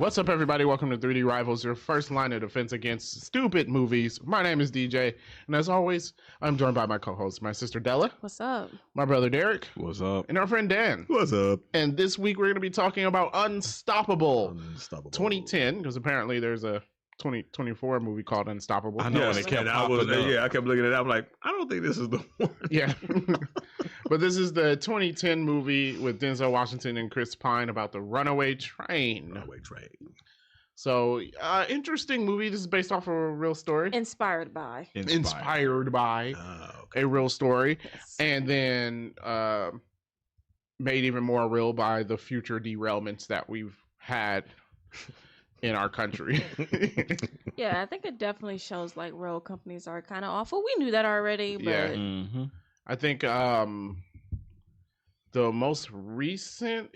What's up, everybody? Welcome to 3D Rivals, your first line of defense against stupid movies. My name is DJ, and as always, I'm joined by my co-host, my sister Della. What's up? My brother Derek. What's up? And our friend Dan. What's up? And this week we're going to be talking about Unstoppable 2010, because apparently there's a 2024 movie called Unstoppable. I know, Yes. and it kept popping up. Yeah, I kept looking at it. I'm like, I don't think this is the one. Yeah. But this is the 2010 movie with Denzel Washington and Chris Pine about the runaway train. So, interesting movie. This is based off of a real story. Inspired by a real story. Yes. And then made even more real by the future derailments that we've had in our country. Yeah, I think it definitely shows like rail companies are kind of awful. We knew that already, but Yeah. I think the most recent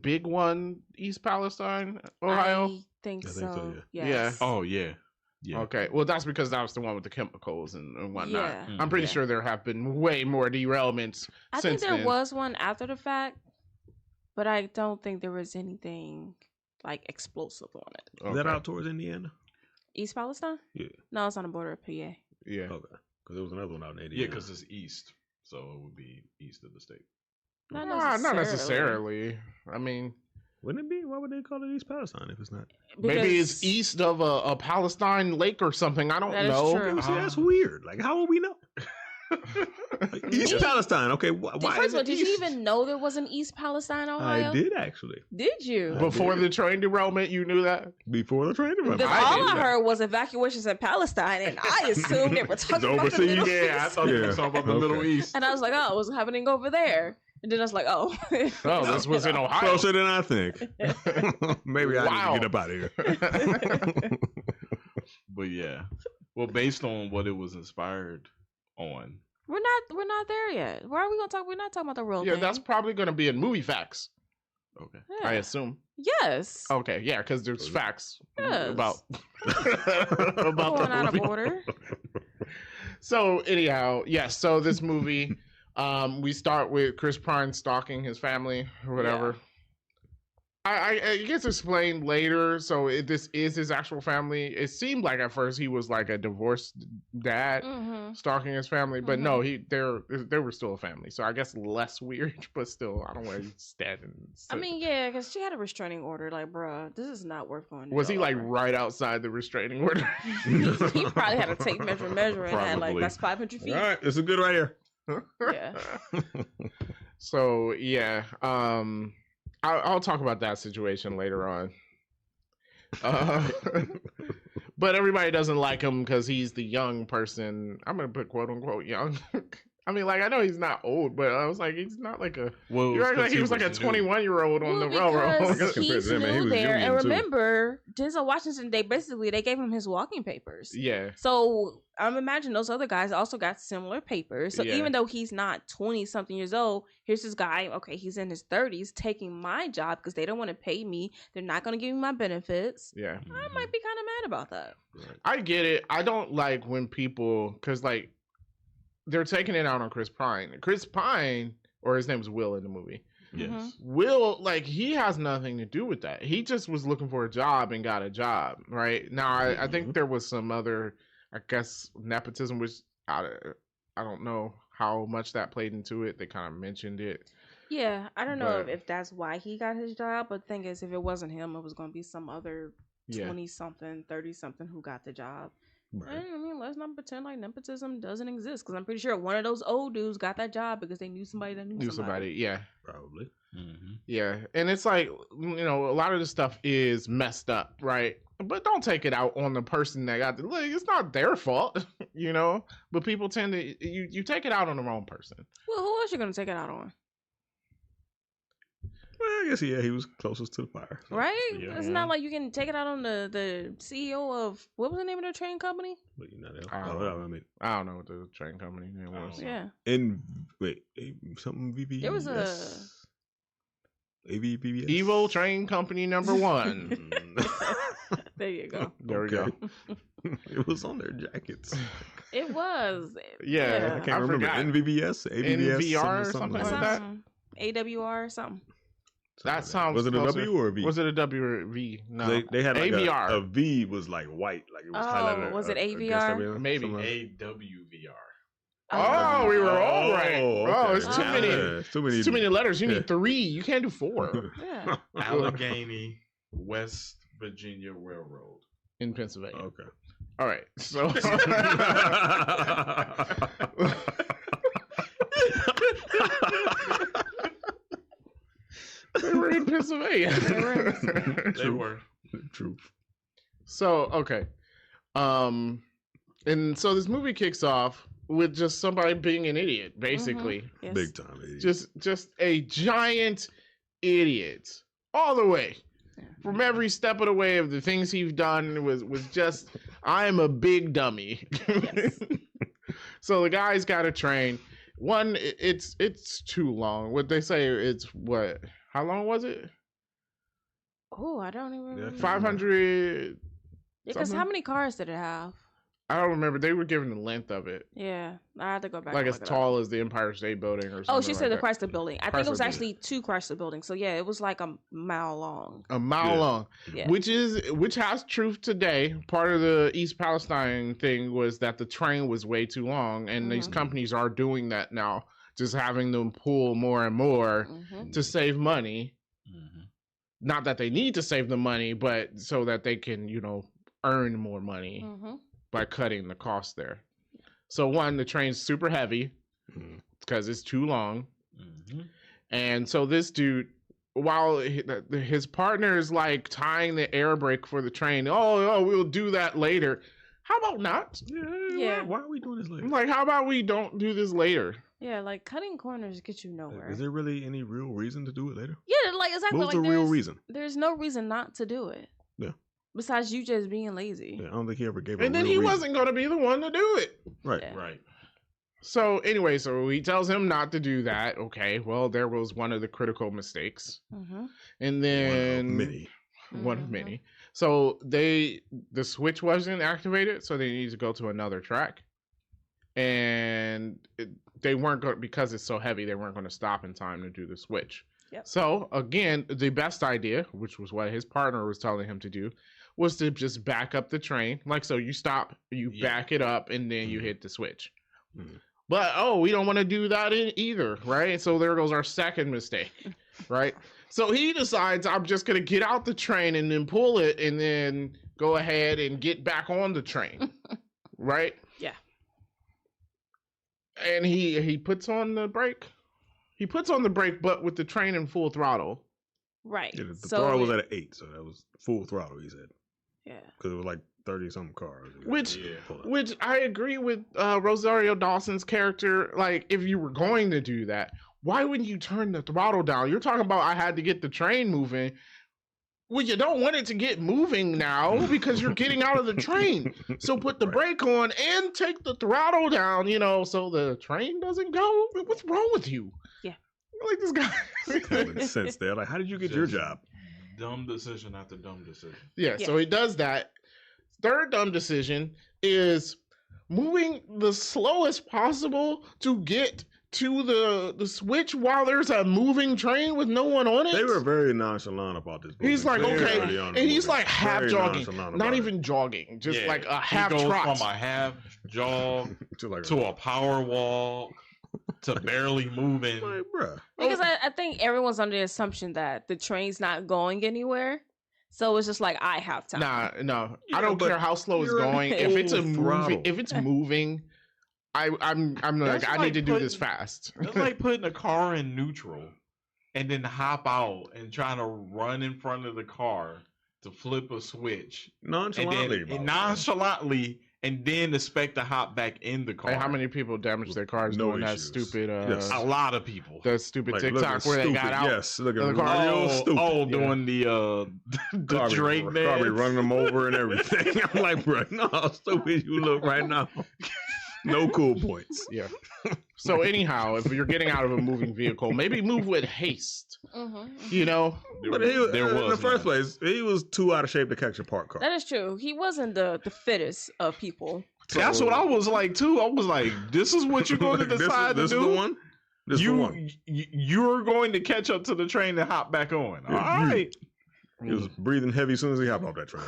big one East Palestine, Ohio. I think so. Yeah. Yes. Oh, yeah. Yeah. Okay. Well, that's because that was the one with the chemicals and whatnot. Yeah. I'm pretty sure there have been way more derailments I since think there then. was one after the fact, but I don't think there was anything like explosive on it. Okay. Is that out towards Indiana? East Palestine? Yeah. No, it's on the border of PA. Yeah. Okay. Because there was another one out in Indiana. Yeah, because it's east, so it would be east of the state. Not Not necessarily. I mean, Wouldn't it be? Why would they call it East Palestine if it's not? maybe it's east of a Palestine lake or something. I don't That is know. true. See, that's weird. Like, how would we know? East Palestine. Okay. Why First is of all, it did East? you even know there was an East Palestine, Ohio? I did actually. Did you? Before the train derailment, you knew that? Before the train run. Because I all did I that. heard was evacuations in Palestine, and I assumed they were talking about the overseas. Middle Yeah, I East. thought you Yeah. were talking about the Middle Okay. East. And I was like, oh, what's happening over there? And then I was like, oh. Oh, this was in Ohio. Closer than I think. Maybe I Wow. need to get up out of here. But yeah, well, based on what it was inspired on. We're not there yet. Why are we gonna talk? We're not talking about the real Yeah, thing. that's probably going to be in movie facts, Okay. Yeah. I assume. Yes. Okay, yeah, because there's facts Yes. about about Going the out of movie. order. So anyhow, yes. So this movie, we start with Chris Pine stalking his family or whatever. It gets explained later. So this is his actual family. It seemed like at first he was like a divorced dad Mm-hmm. stalking his family, but no, they were still a family. So I guess less weird, but still, I don't want to stand and. I mean, yeah, because she had a restraining order. Like, bruh, this is not worth going. Was he like over. right outside the restraining order? he probably had a tape measure and had like Probably. that's 500 feet. All right. This is good right here. Yeah. So yeah, I'll talk about that situation later on. But everybody doesn't like him because he's the young person. I'm gonna put quote unquote young. I mean, like I know he's not old, but I was like, he's not like a. Well, You're acting like he was like a 21-year-old on the railroad. Because compared he's to him, man, he new was there, union, and too. remember, Denzel Washington. They gave him his walking papers. Yeah, So I'm imagining those other guys also got similar papers. So Yeah. even though he's not 20 something years old, here's this guy. Okay, he's in his 30s taking my job because they don't want to pay me. They're not going to give me my benefits. yeah. I might be kind of mad about that. I get it. I don't like when people, because like they're taking it out on Chris Pine. Chris Pine, or his name was Will in the movie. Yes. Mhm. Will, like, he has nothing to do with that. He just was looking for a job and got a job, right? Now, I think there was some other, I guess, nepotism, which I don't know how much that played into it. They kind of mentioned it. Yeah, I don't know But- if that's why he got his job, but the thing is, if it wasn't him, it was going to be some other Yeah. 20-something, 30-something who got the job. Right. And, I mean, let's not pretend like nepotism doesn't exist, because I'm pretty sure one of those old dudes got that job because they knew somebody that knew somebody. Yeah. Probably. Mm-hmm. Yeah. And it's like, you know, a lot of this stuff is messed up, right? But don't take it out on the person that got the look. It's not their fault, you know? But people tend to, you take it out on the wrong person. Well, who else you going to take it out on? Well, I guess he was closest to the fire. So, Right? Yeah. It's not like you can take it out on the CEO of, what was the name of the train company? But you know, I mean, I don't know what the train company name was. Yeah. something VVS. There was a... AVPBS. Evo Train Company number 1. There you go. There we go. It was on their jackets. It was. Yeah, I can't remember. forgot. NVBS, AVBS, NVR or something like that. AWR or something. That sounds. Was it a closer. W or a V? Was it a W or a V? No, They had like AVR. a V was like white, like it was highlighted. was it against AVR? everything, Maybe. something like- AWVR. Oh, we were all right. Oh, Oh, okay. it's too many. Yeah, It's too many letters. You Yeah. need 3. You can't do 4 Yeah. Allegheny West Virginia Railroad. in Pennsylvania. Okay. All right. So. They were in Pennsylvania. They were. True. So okay, and so this movie kicks off with just somebody being an idiot, basically. Yes. Big time. Idiot. Just a giant idiot all the way. From every step of the way of the things he's done was just I'm a big dummy. So the guy's got to train. One, it's too long. What they say, it's what? How long was it? Oh, I don't even remember. 500. Because how many cars did it have? I don't remember. They were given the length of it, Yeah, I had to go back. like and as look it up. tall as the Empire State Building or something. Oh, she said the like that. Chrysler Building. I think it was Chrysler actually 2 Chrysler Buildings. So yeah, it was like a mile long. A mile Yeah. long, Yeah. which has truth today. Part of the East Palestine thing was that the train was way too long, and these Mhm. companies are doing that now, just having them pull more and more hmm to save money. Mhm. Not that they need to save the money, but so that they can, earn more money hmm by cutting the cost there. So one, the train's super heavy Mhm. because it's too long. Mhm. And so this dude, while his partner is like tying the air brake for the train, we'll do that later. How about not? Yeah. Why are we doing this later? Like, how about we don't do this later? Yeah, like cutting corners get you nowhere. Is there really any real reason to do it later? Yeah, like exactly. What was like the real there's- reason? There's no reason not to do it. Yeah. Besides you just being lazy. Yeah, I don't think he ever gave. And a then real he reason. wasn't going to be the one to do it. Right. Yeah. Right. So anyway, so he tells him not to do that. Okay, well, there was one of the critical mistakes. Mm-hmm. And then Many. one of Mhm. many. So the switch wasn't activated, so they need to go to another track. And they weren't going, because it's so heavy, they weren't going to stop in time to do the switch. Yep. So again, the best idea, which was what his partner was telling him to do, was to just back up the train. Like, so you stop, you back it up, and then you hit the switch. Mhm. But we don't want to do that either, right? So there goes our second mistake, right? So he decides, I'm just gonna get out the train and then pull it, and then go ahead and get back on the train, right? Yeah. And he puts on the brake. He puts on the brake, but with the train in full throttle. Right. Yeah, the So throttle was it- at an 8, so that was full throttle. He said Yeah. because it was like 30-something cars. Which- Yeah. Which I agree with Rosario Dawson's character. Like, if you were going to do that, why wouldn't you turn the throttle down? You're talking about I had to get the train moving. Well, you don't want it to get moving now because you're getting out of the train. So put the brake on and take the throttle down, so the train doesn't go. What's wrong with you? Yeah. Like this guy. Common sense there. Like, how did you get your job? Dumb decision after dumb decision. Yeah, so he does that. Third dumb decision is moving the slowest possible to get to the switch while there's a moving train with no one on it. They were very nonchalant about this. He's like, Very okay, early on in the and he's movie. like half Very jogging, nonchalant not about even jogging, just Yeah, like a half he goes trot. from a half jog it. To like, to a power walk to barely moving. like, bruh. Because I think everyone's under the assumption that the train's not going anywhere. So it's just like, I have time. Nah, no, Yeah, I don't but care how slow it's you're going. at If it's a full moving, throttle. if it's moving, I'm like, That's I like need to do this putting- fast. It's like putting a car in neutral and then hop out and trying to run in front of the car to flip a switch. Nonchalantly. And about it. nonchalantly, and then expect to hop back in the car. Hey, how many people damage their cars No doing that issues. stupid Yes. A lot of people. the stupid Like, TikTok looking where they stupid. got out? Yes, looking of the car. real Oh, stupid. oh, Yeah. doing the Car be- Drake car dance. be running them over and everything. I'm like, bro, no, how stupid you look right now. No cool points. Yeah. So anyhow, if you're getting out of a moving vehicle, maybe move with haste. Mm-hmm. But he was, There in the was first none. place, he was too out of shape to catch a parked car. That is true. He wasn't the fittest of people. That's what I was like too. I was like, this is what you're going to Like, decide this to is do. the one. Just for one. You're going to catch up to the train and hop back on. All Yeah, right. He was breathing heavy as soon as he hopped off that train.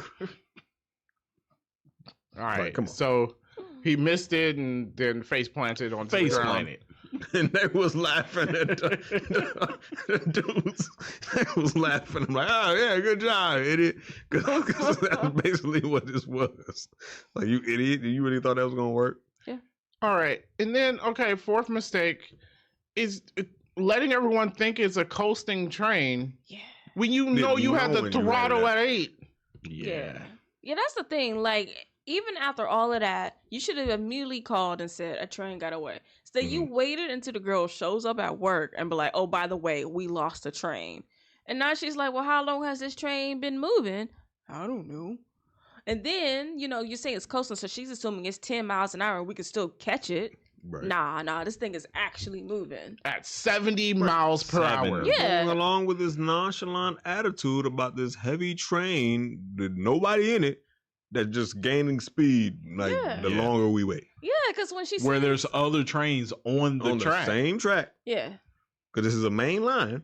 All right, Like, come on. so he missed it and then face planted on the Face ground. planet. And they was laughing at the dudes. They was laughing. I'm like, oh yeah, good job, idiot. Because that's basically what this was. Like, you idiot. You really thought that was gonna work? All right, and then fourth mistake is letting everyone think it's a coasting train Yeah. when you know Didn't you had know the when you had throttle that. at 8. Yeah. Yeah, that's the thing. Like, even after all of that, you should have immediately called and said a train got away. So you waited until the girl shows up at work and be like, oh, by the way, we lost a train. And now she's like, well, how long has this train been moving? I don't know. And then, you say it's coastal, so she's assuming it's 10 miles an hour and we can still catch it. Right. Nah, this thing is actually moving. At 70 miles per 70. hour. Yeah. Going along with this nonchalant attitude about this heavy train with nobody in it that's just gaining speed the Yeah. longer we wait. Yeah, because when she Where said, there's other trains on the On track. the same track. yeah, Because this is a main line.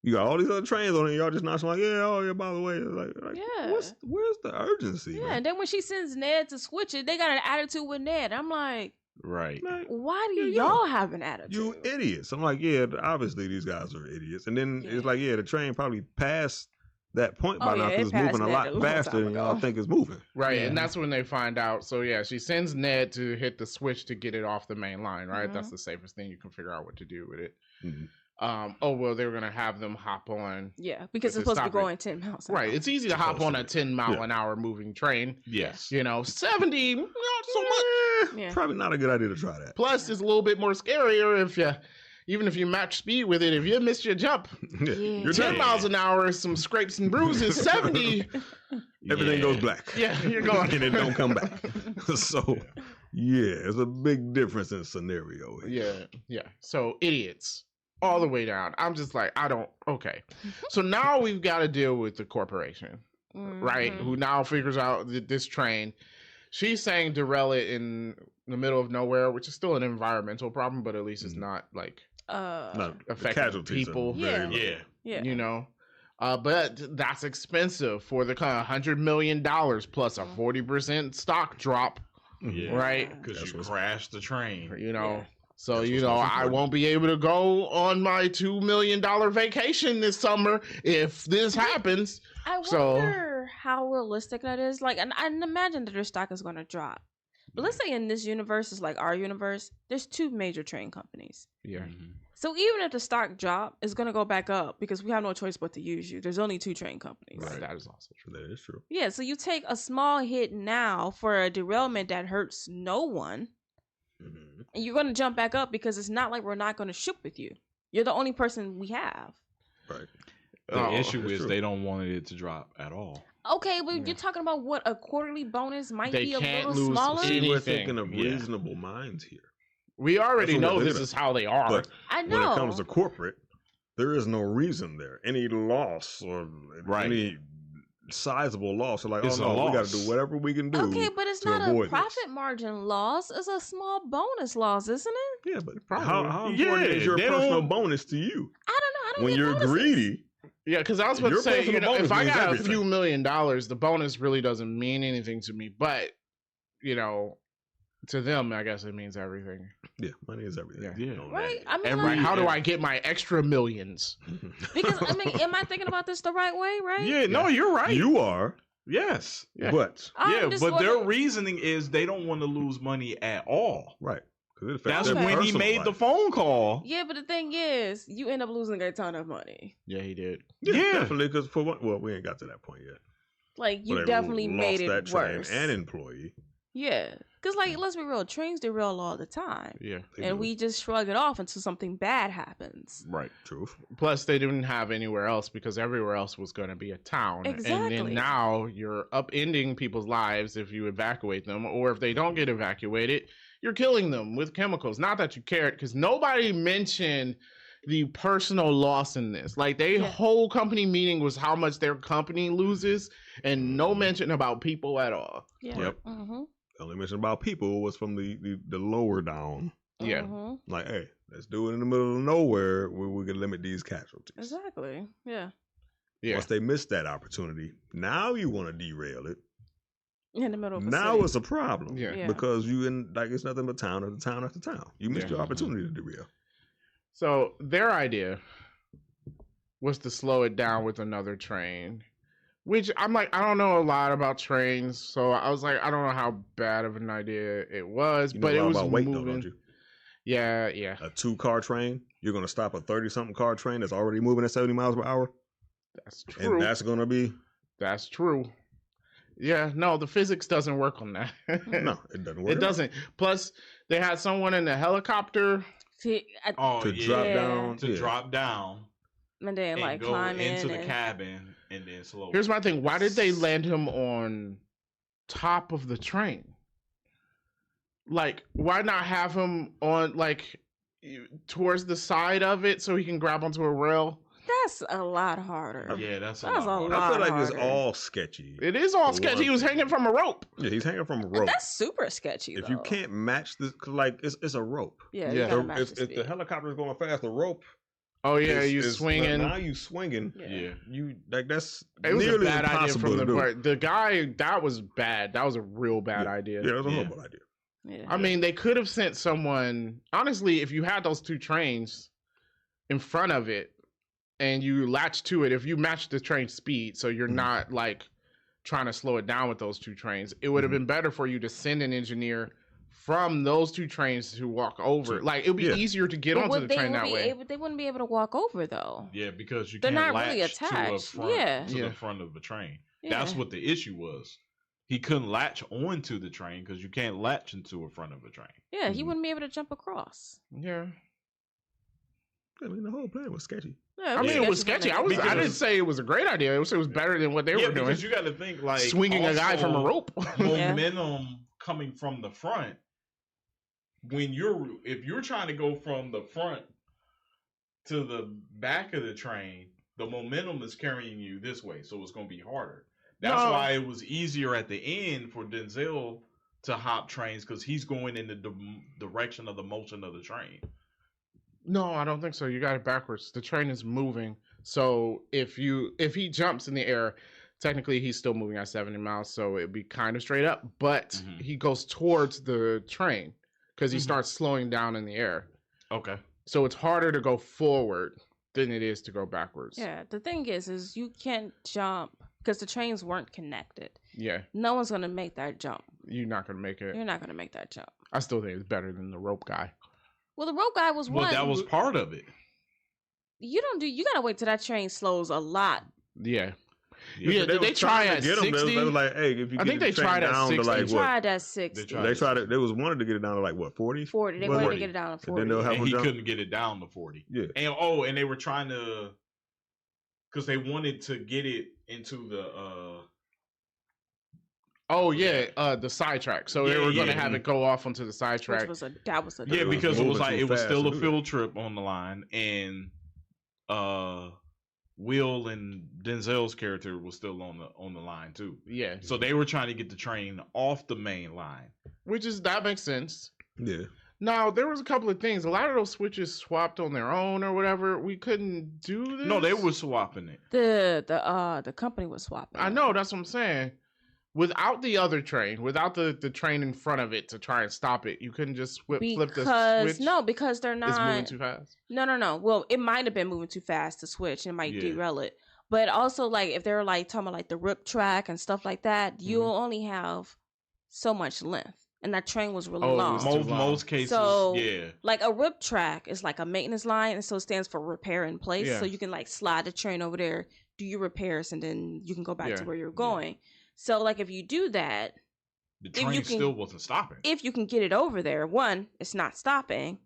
You got all these other trains on it. Y'all just nonchalant, by the way. Like, Yeah. where's the urgency? yeah. Man? And then when she sends Ned to switch it, they got an attitude with Ned. I'm like, Right. Like, why do Yeah, y'all have an attitude? you idiots. I'm like, yeah, obviously these guys are idiots. And then it's like, the train probably passed that point by Oh, now yeah, because it it's moving passed a that lot a long faster time than y'all ago. think it's moving. Right, Yeah. and that's when they find out. So yeah, she sends Ned to hit the switch to get it off the main line. Right, Mhm. that's the safest thing. You can figure out what to do with it. Mhm. They were gonna have them hop on. Yeah, because If it's supposed to be stop it. going 10 miles an Right, hour. it's easy to hop on a Supposed to be. 10 mile an hour moving train. Yes. 70, not so much. Yeah. Probably not a good idea to try that. Plus, it's a little bit more scarier even if you match speed with it. If you miss your jump, Yeah. You're 10 dead. miles an hour, some scrapes and bruises. 70, Everything Yeah. goes black. yeah, you're going. And it don't come back. So, it's a big difference in scenario here. Yeah. So idiots all the way down. I'm just like, okay. So now we've got to deal with the corporation, right? Mhm. Who now figures out this train. She's saying derail it in the middle of nowhere, which is still an environmental problem, but at least it's not like Not the affecting casualties are people. very low. Yeah. Yeah. But that's expensive for the kind of $100 million plus a 40% stock drop, Yeah. right? Because That's you what's- crashed the train. Yeah. So, That's what's most I important. won't be able to go on my $2 million vacation this summer if this happens. I So- wonder how realistic that is. Like, and I imagine that their stock is going to drop. But let's say in this universe, it's like our universe, there's 2 major train companies. Yeah. Mhm. So even if the stock drop, it's going to go back up because we have no choice but to use you. There's only 2 train companies. Right. That is also true. That is true. Yeah, so you take a small hit now for a derailment that hurts no one, Mhm. and you're going to jump back up because it's not like we're not going to ship with you. You're the only person we have. Right. The issue that's is true. they don't want it to drop at all. Okay, but you're talking about what a quarterly bonus might They be a can't little lose smaller. any- See, we're anything. thinking of Yeah. reasonable minds here. We already That's what know we're this thinking is how they are. But I know. when it comes to corporate, there is no reason there. Any loss or Right. any sizable loss, are like, It's oh a no, we got to loss. do whatever we can do. Okay, but it's to not a avoid profit this. margin loss. It's a small bonus loss, isn't it? Yeah, but Probably. how important Yeah, is your they personal don't- bonus to you? I don't know. I don't When get you're bonuses. greedy, Yeah, because I was about to Your say, personal bonus if I means got everything. a few $1 million, the bonus really doesn't mean anything to me. But, to them, I guess it means everything. yeah, money is everything. Yeah. On that Right? end. I mean, Every- Right? like, How do I get my extra millions? because I mean, am I thinking about this the right way? Right? Yeah, no, you're right. You are, Yes. Yeah. but I'm just but their wondering- reasoning is they don't want to lose money at all. right. 'Cause it affects That's their when he personal made the life. phone call. Yeah, but the thing is, you end up losing a ton of money. Yeah, he did. Yeah, Yeah. definitely. Because for one, well, we ain't got to that point yet. Like you But they definitely lost made that it train worse. and employee. Yeah, because like let's be real, trains derail all the time, Yeah. They and do. we just shrug it off until something bad happens. Right. Truth. Plus, they didn't have anywhere else because everywhere else was going to be a town. And Exactly. then now you're upending people's lives if you evacuate them, or if they don't get evacuated, you're killing them with chemicals. Not that you cared, because nobody mentioned the personal loss in this. Like, their Yeah. whole company meeting was how much their company loses, and no mention about people at all. Yeah. Yep. Mm-hmm. The only mention about people was from the lower down. Yeah. Mm-hmm. Like, hey, Let's do it in the middle of nowhere where we can limit these casualties. Exactly. Yeah. Yeah. Once they miss that opportunity, now you want to derail it. In the middle of a Now city. it's a problem. Yeah. Because you in like it's nothing but town after town after town. You missed your opportunity to derail. So their idea was to slow it down with another train, which I'm like, I don't know a lot about trains, so I was like, I don't know how bad of an idea it was, You know but a it lot was about weight, moving. though, don't you? Yeah. A 2-car train, you're gonna stop a 30-something car train that's already moving at 70 miles per hour, That's true. and that's gonna be That's true. Yeah, no, the physics doesn't work on that. no, it doesn't work. It doesn't. Plus, they had someone in the helicopter. See, to drop down. To drop down and then and like go climb into in the and... cabin and then slow. Here's my thing. Why did they land him on top of the train? Like, why not have him on, like, towards the side of it so he can grab onto a rail? That's a lot harder. Yeah, that's a That's lot. a harder. I feel like harder. it's all sketchy. It is all For sketchy. one He was thing. hanging from a rope. Yeah, he's hanging from a rope. That's super sketchy. If though. you can't match this, 'cause, like it's a rope. Yeah. Yeah. You gotta match If the the speed. helicopter is going fast, the rope. Oh, yeah, you is swinging. Now you swinging. Yeah. You like that's It was a nearly bad idea impossible from to the do. part. The guy, that was bad. That was a real bad idea. Yeah, that was a Yeah. horrible idea. Yeah. I mean, they could have sent someone. Honestly, if you had those two trains in front of it and you latch to it, if you match the train speed, so you're not like trying to slow it down with those two trains, it would have been better for you to send an engineer from those two trains to walk over. Like, it would be easier to get onto the train that way. They wouldn't be able to walk over though. Yeah, because you They're can't not really latch to, attached. front, Yeah. to Yeah. the front of the train. Yeah. That's what the issue was. He couldn't latch onto the train because you can't latch into a front of a train. Yeah, he wouldn't be able to jump across. Yeah. I mean, the whole plan was sketchy. Yeah, I mean, it was sketchy. from the I get-go. didn't say it was a great idea. It was better than what they were doing. Because you got to think like Swinging a guy from a also rope. momentum coming from the front. If you're trying to go from the front to the back of the train, the momentum is carrying you this way, so it's going to be harder. That's No. why it was easier at the end for Denzel to hop trains because he's going in the direction of the motion of the train. No, I don't think so. You got it backwards. The train is moving. So if he jumps in the air, technically he's still moving at 70 miles, so it'd be kind of straight up. But he goes towards the train because he starts slowing down in the air. Okay. So it's harder to go forward than it is to go backwards. Yeah, the thing is you can't jump because the trains weren't connected. Yeah. No one's gonna make that jump. You're not gonna make it. You're not gonna make that jump. I still think it's better than the rope guy. Well, the rope guy was Well, one. that was part of it. You gotta wait till that train slows a lot. Yeah. Yeah, Yeah, did they was try trying at to get 'em. 60? They was like, hey, if you I get think the they train tried at down to 60. like They what? tried at 60. They tried it. They was wanted to get it down to like what 40? 40. They Was wanted it? to get it down to And 40. then they'll have And him he jump. couldn't get it down to 40. Yeah. And they were trying to, because they wanted to get it into the Oh yeah, the sidetrack. So they Yeah, were gonna yeah. have it go off onto the sidetrack. That was a yeah, It was because it was moving like too it was fast still to a do field trip on the line, and Will and Denzel's character was still on the line too. Yeah. So they were trying to get the train off the main line. That makes sense. Yeah. Now there was a couple of things. A lot of those switches swapped on their own or whatever. We couldn't do this. No, they were swapping it. The company was swapping. I know, that's what I'm saying. Without the other train, without the train in front of it to try and stop it, you couldn't just flip the switch. No, because they're not. It's moving too fast. No. Well, it might have been moving too fast to switch, and it might Yeah. derail it. But also, like if they're like talking about like the rip track and stuff like that, you'll only have so much length, and that train was really Oh, it long. was too long. Most cases, So, yeah. like a rip track is like a maintenance line, and so it stands for repair in place. Yeah. So you can like slide the train over there, do your repairs, and then you can go back Yeah. to where you're going. So like if you do that, The if you train can- still wasn't stopping. if you can get it over there, one, it's not stopping.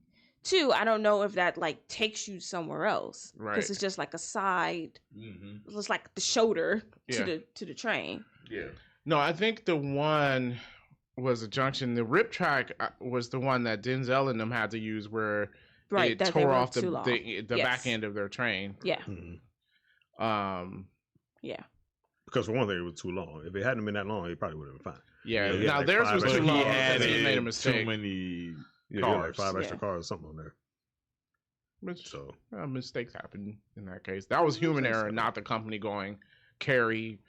Two, I don't know if that like takes you somewhere else because Right. it's just like a side. Mm-hmm. It's like the shoulder Yeah. to the train. Yeah. No, I think the one was a junction. The rip track was the one that Denzel and them had to use where Right, it that they tore went off the too long. back Yes. end of their train. Yeah, Mm-hmm. Because for one thing, it was too long. If it hadn't been that long, it probably would have been fine. Yeah. Yeah, Now like theirs 5 was extra too But long he because added he made a too mistake. many Yeah, cars. like 5 extra Yeah. cars or something on there. Which, So mistakes happen in that case. That was human error, not the company going carry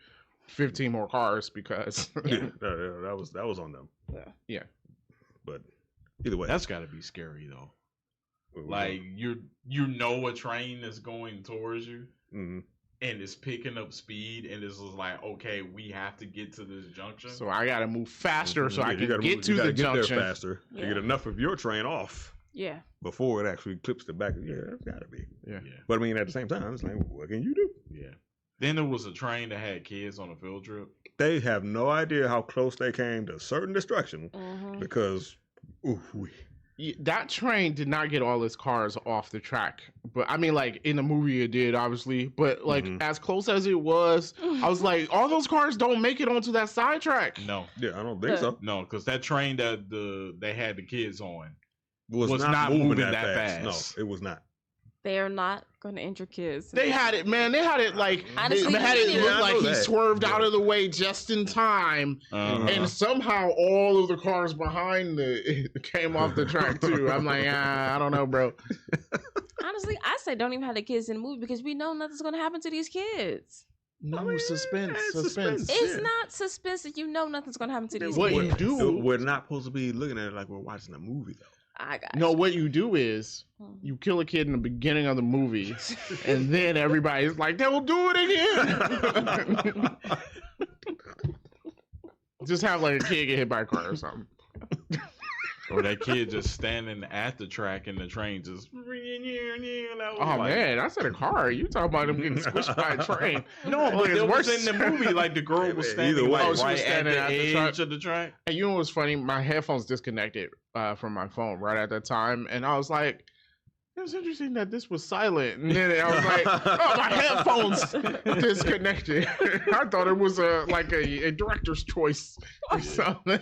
15 more cars because that was on them. Yeah. But either way, That's got to be scary though. what- Like you know a train is going towards you Mhm. and it's picking up speed and it's just like, okay, we have to get to this junction. So I gotta move faster so Yeah, I you can gotta get move- to you the gotta get junction. there faster to Yeah. get enough of your train off Yeah. before it actually clips the back. Yeah, that's gotta be. Yeah. yeah. But I mean, at the same time, it's like, what can you do? Yeah. Then there was a train that had kids on a field trip. They have no idea how close they came to certain destruction Mm-hmm. because, That train did not get all its cars off the track, but I mean, like in the movie, it did obviously. But like Mhm. as close as it was, I was like, all those cars don't make it onto that side track. No, yeah, I don't think so. no, because that train that they had the kids on Was was not not moving moving that that fast. No, it was not. They are not going to injure kids. They had it, man. They had it like Honestly, they had it yeah, look I like know he that. swerved Yeah. out of the way just in time, Uh-huh. and somehow all of the cars behind came off the track too. I'm like, I don't know, bro. Honestly, I say don't even have the kids in the movie because we know nothing's going to happen to these kids. No I mean, suspense, it's suspense. suspense. It's Yeah. not suspense that you know nothing's going to happen to these What kids. you do? We're not supposed to be looking at it like we're watching a movie, though. I got No, what you do is you. you kill a kid in the beginning of the movie, and then everybody's like, they'll do it again. Just have like a kid get hit by a car or something. Or that kid just standing at the track and the train just. Oh man, I said a car. You talking about him getting squished by a train? No, but it's it was worse. in the movie. Like the girl was Either standing way. like, Oh, she was right at standing the at the track. edge of the track. And you know what's funny? My headphones disconnected from my phone right at that time, and I was like, "It was interesting that this was silent." And then I was like, "Oh, my headphones disconnected." I thought it was a director's choice or something.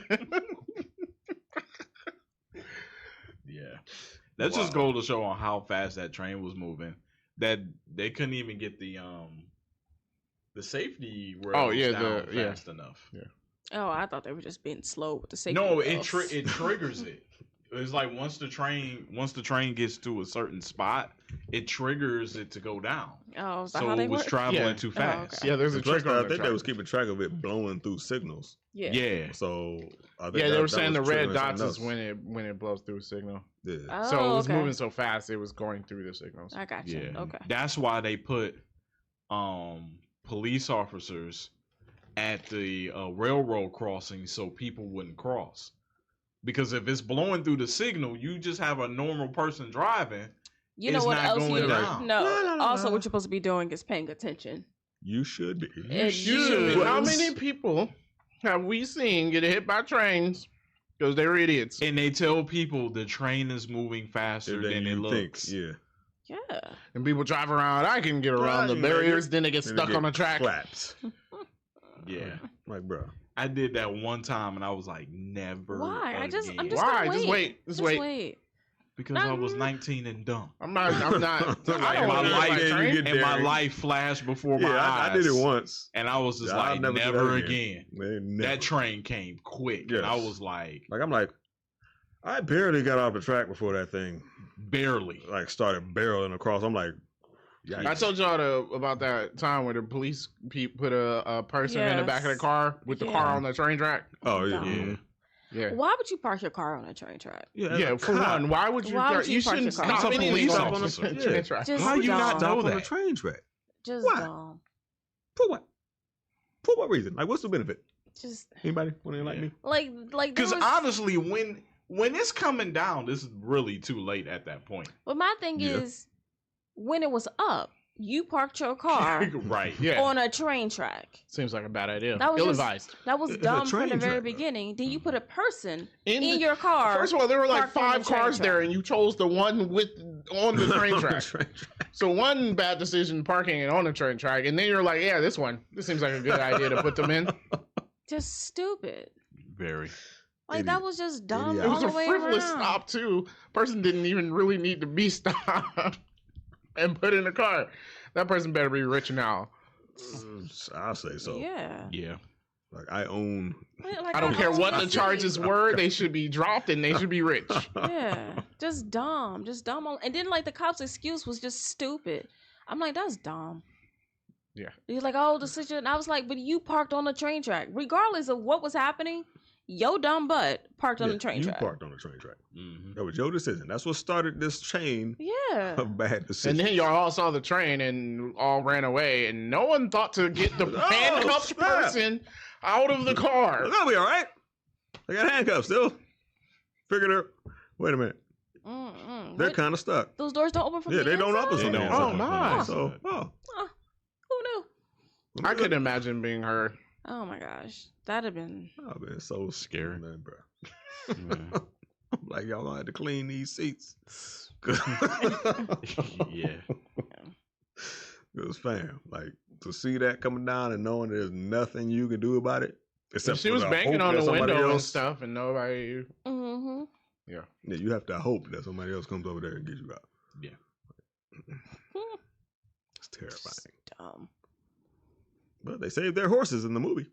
Yeah, that just goes to show on how fast that train was moving. That they couldn't even get the safety rails down fast enough. Oh, I thought they were just being slow with the safety. No, rails. it triggers it. It's like once the train gets to a certain spot, it triggers it to go down. Oh, is that So how they it was work? traveling Yeah. too Oh, fast. okay. Yeah, there's a Plus, trigger on I the think they track. was keeping track of it blowing through signals. Yeah. Yeah. So I think Yeah, they that were saying the was red triggering dots something is else. when it blows through a signal. Yeah. Oh, So it was okay. moving so fast, it was going through the signals. I got you. Yeah. Okay. That's why they put police officers at the railroad crossing so people wouldn't cross. Because if it's blowing through the signal, you just have a normal person driving. You know It's what not else going you down. no. La, la, la, Also, la. what you're supposed to be doing is paying attention. You should be. You Shoot, should. how many people have we seen get hit by trains because they're idiots? And they tell people the train is moving faster than it you looks. Yeah. Yeah. And people drive around. I can get around the Right, barriers. Then they get Then stuck they on the get track. Clapped. Yeah. Like, bro. I did that one time and I was like, never. Why? I'm just again. Why? gonna Just wait. Just wait. Because I was 19 and dumb. I'm not. I Like, don't my want to life- ride you train. get And my there. life flashed before my Yeah, eyes. I did it once. And I was just Yeah, I'll like, never do never that again. Man, That never. train came quick. And I Yes. was like, I'm like, I barely got off the track before that thing barely. like started barreling across. I'm like, yikes. I told y'all about that time where the police put a person in the back of the Yes. car with the Yeah. car on the train track. Oh yeah. Dumb. mhm. Yeah. Why would you park your car on a train track? Yeah, Yeah, as a for cop, one, why would you? Why would you park shouldn't your car? stop It's a any police stop on the officer. train Yeah. track. Just How you not dumb. stop know on the that? train track. Just Why? dumb. For what? For what reason? Like, what's the benefit? Just Anybody? Want to like Yeah. me? like there Because was- honestly, when it's coming down, this is really too late at that point. But my thing Yeah. is, when it was up, you parked your car Right. Yeah, on a train track. seems like a bad idea. That was just- Ill-advised. That was It's a dumb from the train very track, bro. beginning. Then you put a person In in the- your car. First of all, there were like parked on the 5 train cars there, track. and you chose the one on the train On the track. train track. So one bad decision parking it on the train track, and then you're like, yeah, this seems like a good idea to put them in. Just stupid. Very. Like Idiot. that was just dumb Idiot. It all was the a way frivolous around. stop too. Person didn't even really need to be stopped and put in the car. That person better be rich now. I'll say so. Yeah. Yeah. Like I own. Like, I don't care own what the city. charges were. They should be dropped and they should be rich. Yeah, just dumb. And then like the cop's excuse was just stupid. I'm like, that's dumb. Yeah. He's like, oh, the situation. I was like, but you parked on the train track, regardless of what was happening. Your dumb butt parked on the train track. You parked on the train track. Mm-hmm. That was your decision. That's what started this chain Yeah. of bad decisions. And then y'all all saw the train and all ran away, and no one thought to get the handcuffed snap. person out of the car. That'll be all right. I got handcuffs still. Figured out. Wait a minute. They're kind of stuck. Those doors don't open from Yeah, the they don't inside? open from the don't inside. Oh, my. So, Who knew? I couldn't imagine being her. Oh my gosh, that'd have been. Oh man, so Scary. man, bro. Yeah. I'm like, y'all gonna have to clean these seats. Yeah. Because fam, like to see that coming down and knowing there's nothing you can do about it. Except She for was the banging hope on that the somebody window and else- stuff, and nobody. Mm-hmm. Yeah, you have to hope that somebody else comes over there and gets you out. Yeah. It's terrifying. Dumb. But they saved their horses in the movie.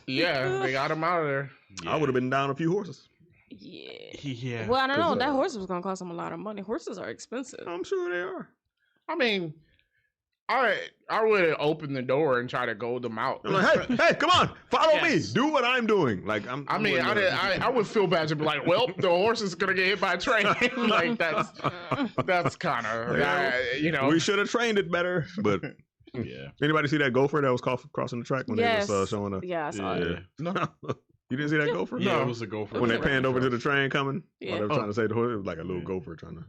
Yeah, they got him out of there. I would have been down a few horses. Yeah. Yeah. Well, I don't know. 'Cause, That horse was gonna cost them a lot of money. Horses are expensive. I'm sure they are. I mean, I would have opened the door and tried to goad them out. I'm like, hey, come on, follow Yes. me. Do what I'm doing. Like I mean, I would feel bad to be like, well, the horse is gonna get hit by a train. Like that's kind of you know. We should have trained it better. But Yeah. anybody see that gopher that was crossing the track when Yes. they was showing up? Yeah, I saw it. Yeah. No, you didn't see that gopher? Yeah, No. it was a gopher. When they Yeah. panned over to the train coming, Yeah. while they were trying to say the horse, it was like a little Yeah. gopher trying to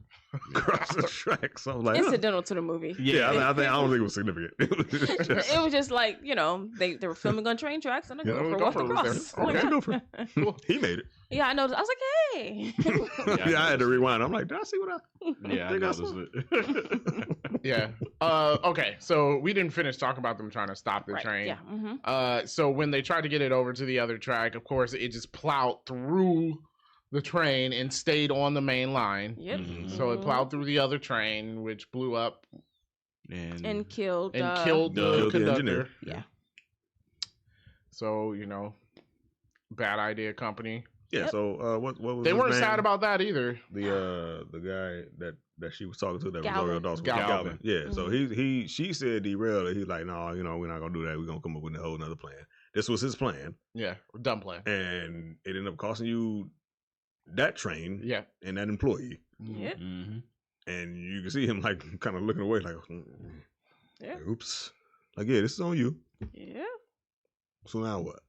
cross the track. So I was like, Incidental to the movie. yeah, I don't think it was significant. It was just, It was just like, you know, they were filming on train tracks and a Yeah, gopher the walked gopher was across. there. I'm Okay, like, gopher. He made it. yeah, I know. I was like, hey. Yeah, I had to rewind. I'm like, did I see what I? Yeah, I think I noticed saw. it. Yeah. Okay. So we didn't finish talking about them trying to stop the Right, train. yeah. Mm-hmm. So when they tried to get it over to the other track, of course, it just plowed through the train and stayed on the main line. Yep. Mhm. So it plowed through the other train, which blew up And killed. and killed the Killed the conductor. engineer. Yeah. So bad idea, company. Yeah. Yep. So what was They his weren't name? sad about that either. the guy that she was talking to that Galvin. was Rosario Dawson. Galvin. Galvin. Yeah. So Mm-hmm. she said derailed it. He's like, no, we're not gonna do that. We're gonna come up with a whole another plan. This was his plan, Yeah, dumb plan. and it ended up costing you that train Yeah. and that employee. Yep. Mm-hmm. And you can see him like kind of looking away, like, Yeah. oops. Like, yeah, this is on you. Yeah. So now what?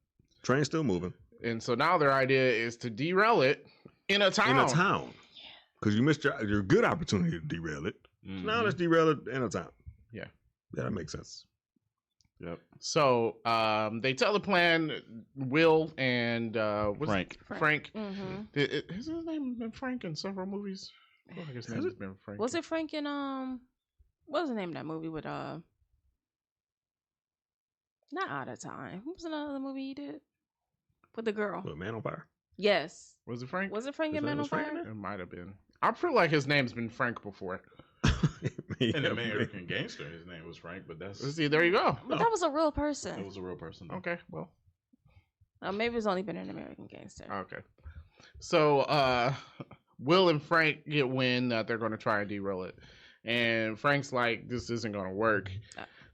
Train's still moving And so now their idea is to derail it in a town. in a town. Because you missed your good opportunity to derail it. Mm-hmm. So now let's derail it in a town. Yeah. Yeah, that makes sense. Yep. So they tell the plan. Will and what's Frank. Frank. Mm-hmm. Has his name been Frank in several movies? I feel like his name has been Frank. Was it Frank in what was the name of that movie with not Out of Time? What was another movie he did with the girl? What, Man on Fire? Yes. Was it Frank? Was it Frank Is in that Man on his Frank Fire? It might have been. I feel like his name's been Frank before. In American Gangster, his name was Frank, but that's See, there you go. But that was a real person. it was a real person. Though. Okay, well, Maybe it's only been an American Gangster. okay. So Will and Frank get wind that they're going to try and derail it, and Frank's like, "This isn't going to work."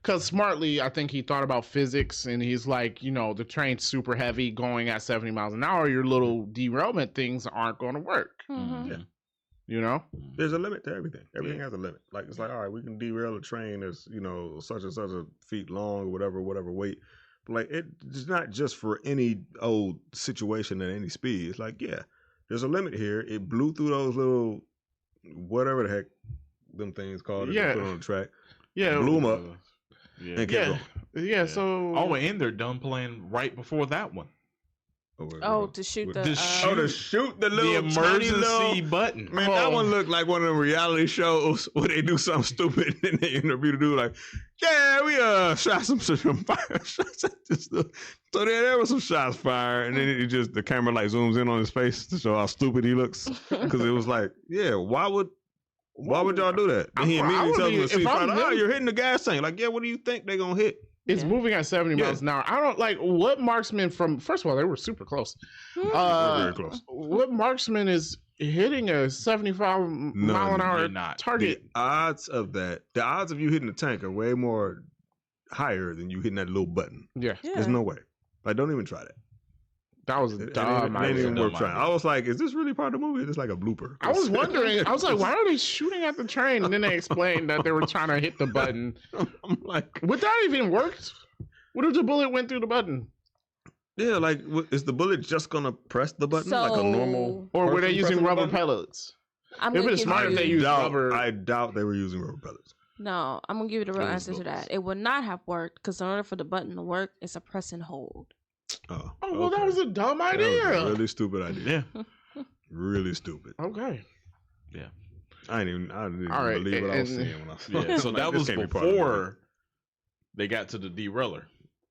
Because smartly, I think he thought about physics, and he's like, the train's super heavy, going at 70 miles an hour. Your little derailment things aren't going to work. Mm-hmm. Yeah. You know? There's a limit to everything. Everything has a limit. Like, it's like, all right, we can derail a train that's, such and such a feet long, whatever weight. But like, it's not just for any old situation at any speed. It's like, yeah, there's a limit here. It blew through those little, whatever the heck them things called that Yeah. they put on the track. Yeah. Blew 'em up. Yeah. And kept Yeah. going. Yeah, so... Oh, and they're done playing right before that one. Oh, to shoot the. To shoot to shoot the The little tiny emergency little... button. Man, that one looked like one of them reality shows where they do something stupid and they interview the dude like, yeah, we shot some fire shots at this stuff. So there was some shots fired, and then it just the camera like zooms in on his face to show how stupid he looks. Because it was like, yeah, why would y'all do that? Then he I immediately would tells be- him to if cease I'm fire. Like, oh, him- you're hitting the gas tank. Like, yeah, what do you think they're gonna hit? It's moving at 70 miles an hour. I don't like what marksman from. First of all, they were super close. Very close. What marksman is hitting a 75 mile an hour target? The odds of you hitting the tank are way more higher than you hitting that little button. Yeah. There's no way. Like, don't even try that. That was a dumb idea. It ain't even worth trying. I was like, is this really part of the movie? It's like a blooper. I was wondering. I was like, why are they shooting at the train? And then they explained that they were trying to hit the button. I'm like, would that even work? What if the bullet went through the button? Yeah, like, is the bullet just gonna press the button like a normal? Or were they using rubber pellets? It would be smart if they used rubber. I doubt they were using rubber pellets. No, I'm gonna give you the real answer to that. It would not have worked because in order for the button to work, it's a press and hold. Oh, well, that was a dumb idea. That was a really stupid idea. Yeah. Really stupid. Okay. Yeah. I didn't even All right, believe what I was seeing when I saw it. Yeah, so Like, that this was can't be part of the before they got to the derailer.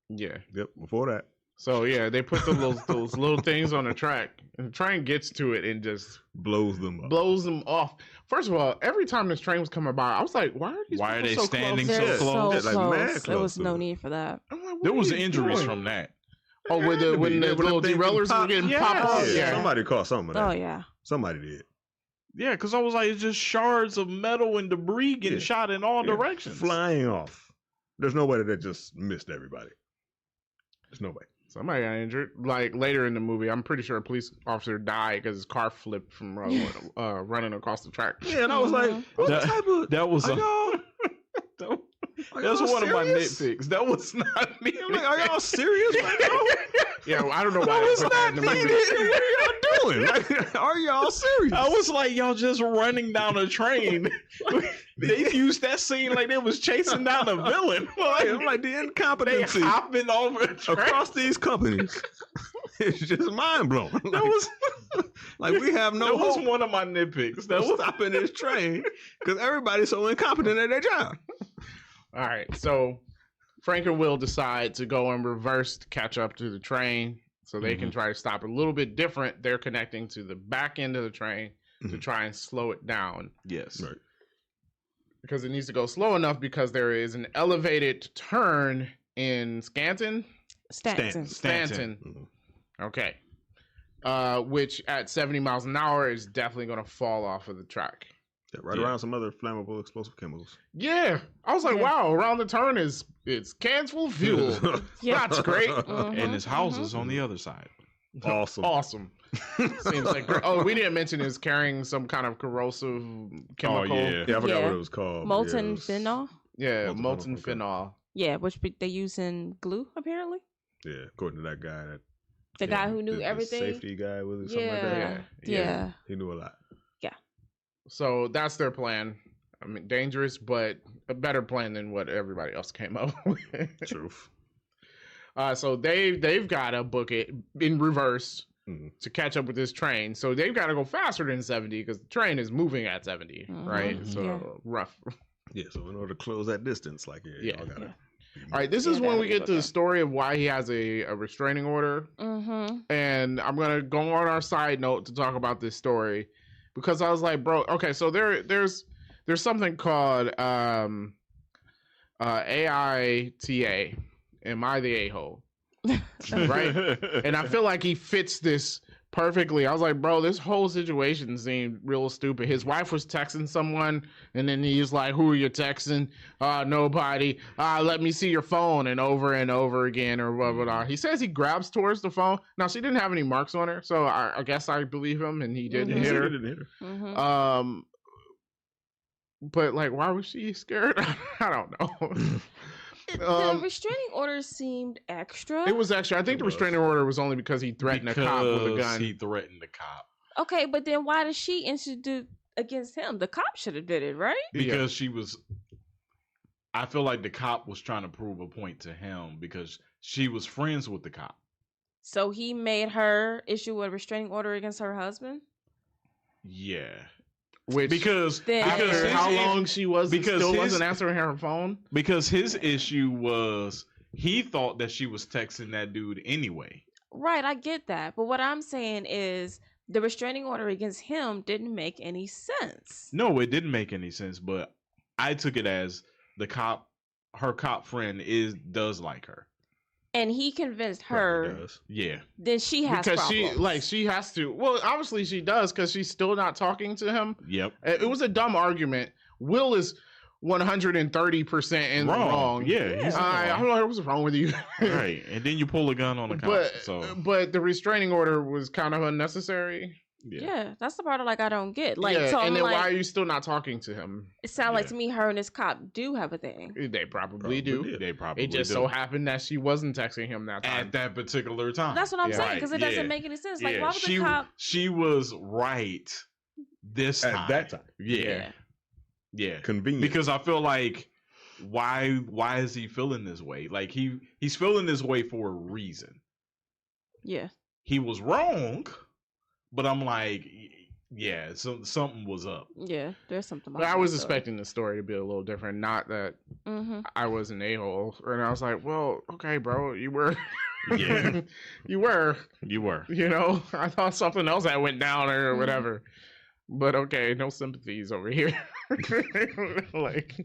Yeah. Yep, before that. So yeah, they put those little things on the track, and the train gets to it and just blows them off. First of all, every time this train was coming by, I was like, "Why are these? Why are they so standing close? so close? So Like, mad close. close There was to no it. need for that. I'm like, what There are was you injuries doing? from that. Oh, when the little derailleurs were getting popped off. Yeah, Yeah. somebody caught some of that. Oh yeah. Somebody did. Yeah, because I was like, it's just shards of metal and debris getting shot in all directions. Flying off. There's no way that just missed everybody. There's no way. Somebody got injured. Like later in the movie, I'm pretty sure a police officer died because his car flipped from running across the track. Yeah, and I was like, what type of... That was are y'all... That's one of my nitpicks. That was not me. I'm like, are y'all serious right now? Yeah, well, I don't know why. That they was put that not in the needed. movie. What are y'all doing? Like, are y'all serious? I was like, y'all just running down a train. They used that scene like they was chasing down a villain. Like, I'm like, the they incompetency hopping over a train. across these companies. It's just mind blowing. Like, That was like, we have no that was hope one of my nitpicks. That of was stopping this train because everybody's so incompetent at their job. All right, so Frank and Will decide to go in reverse to catch up to the train so they can try to stop it a little bit different. They're connecting to the back end of the train to try and slow it down. yes. Right. Because it needs to go slow enough because there is an elevated turn in Stanton. Mhm. Okay. Which at 70 miles an hour is definitely going to fall off of the track. Yeah, right around some other flammable explosive chemicals. Yeah. I was like, wow, around the turn it's cans full of fuel. That's great. And his house is on the other side. Awesome. Awesome. Seems like we didn't mention is carrying some kind of corrosive chemical. Oh, yeah. Yeah, I forgot Yeah. what it was called. Molten Yeah, it was- phenol. Yeah, Molten molten phenol, phenol. Yeah, which they use in glue apparently. Yeah, according to that guy. The guy who knew the everything. safety guy was it, something like that. Yeah. He knew a lot. So that's their plan. I mean, dangerous, but a better plan than what everybody else came up with. Truth. So they've got to book it in reverse to catch up with this train. So they've got to go faster than 70 because the train is moving at 70, right? So rough. Yeah, so in order to close that distance, like, y'all gotta... All right, this is when we get to the story of why he has a restraining order. And I'm going to go on our side note to talk about this story because I was like, bro, okay, so there's something called AITA. Am I the a-hole? Right? And I feel like he fits this perfectly. I was like, bro, this whole situation seemed real stupid. His wife was texting someone, and then he's like, who are you texting? Nobody. Let me see your phone, and over again, or blah, blah, blah. He says he grabs towards the phone. Now, she didn't have any marks on her, so I guess I believe him, and he didn't hit her. But, like, why was she scared? I don't know. The restraining order seemed extra. It was extra. I think the restraining order was only because he threatened a cop with a gun. He threatened the cop. Okay, but then why did she institute against him? The cop should have did it, right? Because she was... I feel like the cop was trying to prove a point to him because she was friends with the cop. So he made her issue a restraining order against her husband? Yeah. Because Then- how long she was because still his- wasn't answering her phone. Because his issue was he thought that she was texting that dude anyway. Right, I get that. But what I'm saying is the restraining order against him didn't make any sense. No, it didn't make any sense, but I took it as the cop her cop friend does like her. And he convinced Probably her. does. Yeah. Then she has because problems. she has to. Well, obviously she does because she's still not talking to him. Yep. It was a dumb argument. Will is 130% in the wrong. Yeah. He's I don't know what's wrong with you. right. And then you pull a gun on the cops. But the restraining order was kind of unnecessary. Yeah, that's the part I don't get. Like, yeah, so and I'm then like, why are you still not talking to him? it sounds like to me her and this cop do have a thing. They probably do. They probably It just so happened that she wasn't texting him that time. at that particular time. That's what I'm Yeah. saying because it doesn't Yeah. make any sense. Like, why would the cop? She was right this time. At that time. Yeah. Yeah. Convenient. Because I feel like why is he feeling this way? Like he's feeling this way for a reason. Yeah. He was wrong, but I'm like, yeah, something was up. Yeah, there's something. But I was expecting the story to be a little different. Not that I was an a-hole. And I was like, well, okay, bro, you were. Yeah. You were. You know, I thought something else that went down or whatever. But okay, no sympathies over here. Like,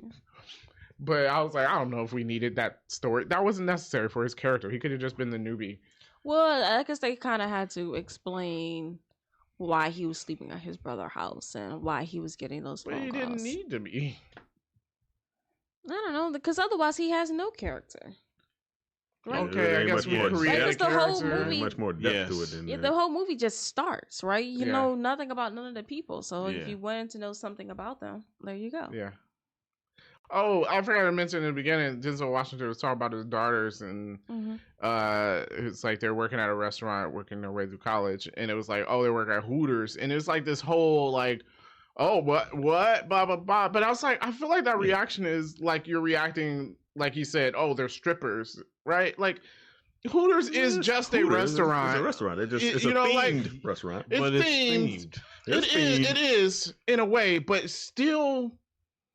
but I was like, I don't know if we needed that story. That wasn't necessary for his character. He could have just been the newbie. Well, I guess they kind of had to explain why he was sleeping at his brother's house and why he was getting those phone But he calls. didn't need to be. I don't know, because otherwise he has no character. Right? Okay, I guess we created Like, a the whole character. movie- much more depth to it than Yeah, the whole movie just starts, right? You Yeah. know nothing about none of the people. So Yeah. if you wanted to know something about them, there you go. Yeah. Oh, I forgot to mention in the beginning, Denzel Washington was talking about his daughters, and it's like they're working at a restaurant, working their way through college, and it was like, oh, they work at Hooters, and it was like this whole like, oh, what, blah blah blah. But I was like, I feel like that reaction is like you're reacting like you said, oh, they're strippers, right? Like Hooters is just a restaurant. It's a restaurant. It's You a know, themed like, restaurant. It's But themed. It's themed. It is in a way, but still,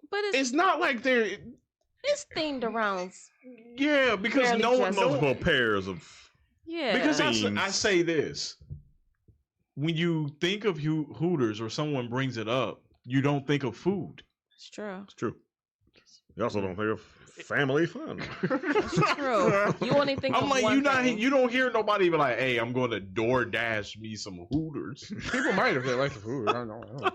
But it's not like they're. it's themed around. Yeah, because Barely no one just- Multiple pairs of. Yeah. Because Themes. I say this. When you think of Hooters or someone brings it up, you don't think of food. It's true. It's true. You also don't think of family fun. It's true. You only think I'm of like, one thing. you don't hear nobody be like, hey, I'm going to DoorDash me some Hooters. People might if they like the food. I don't know.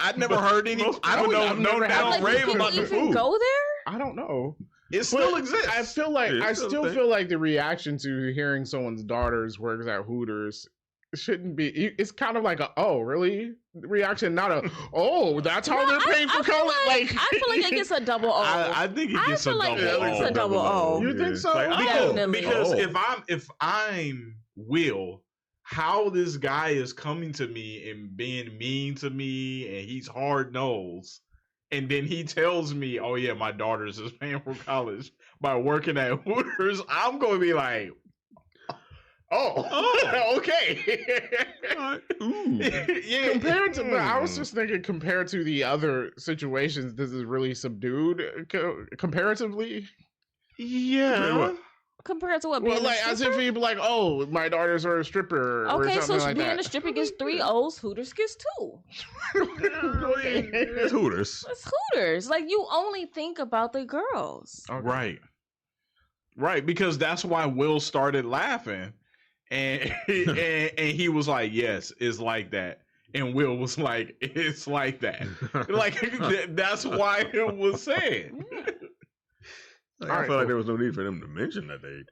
I've never heard any. I don't know. I've No never had down Like, rave people about the even food. go there? I don't know. It still exists. I feel like It's I still a still thing. feel like the reaction to hearing someone's daughters works at Hooters shouldn't be. It's kind of like a oh really reaction, not a oh that's how No, they're paying for college. I feel like it gets a double O. I think it I gets a feel like double it gets O. a double O. You think so? Like, Definitely. Because Oh. if I'm Will, how this guy is coming to me and being mean to me and he's hard nosed, and then he tells me, "Oh yeah, my daughter's is paying for college by working at Hooters," I'm going to be like, "Oh, okay." Ooh. Yeah. Compared to, but I was just thinking compared to the other situations, this is really subdued comparatively. Yeah. Compared to what? Well, Being like a as if stripper? he'd be like, "Oh, my daughters are a stripper," or Okay, something so like being that. a stripper gets 3 O's, Hooters gets 2. It's Hooters. It's Hooters. Like, you only think about the girls. Right. Right, because that's why Will started laughing. And and he was like, "Yes, it's like that." And Will was like, "It's like that." Like that's why it was said. Like, All I right, feel like cool. there was no need for them to mention that they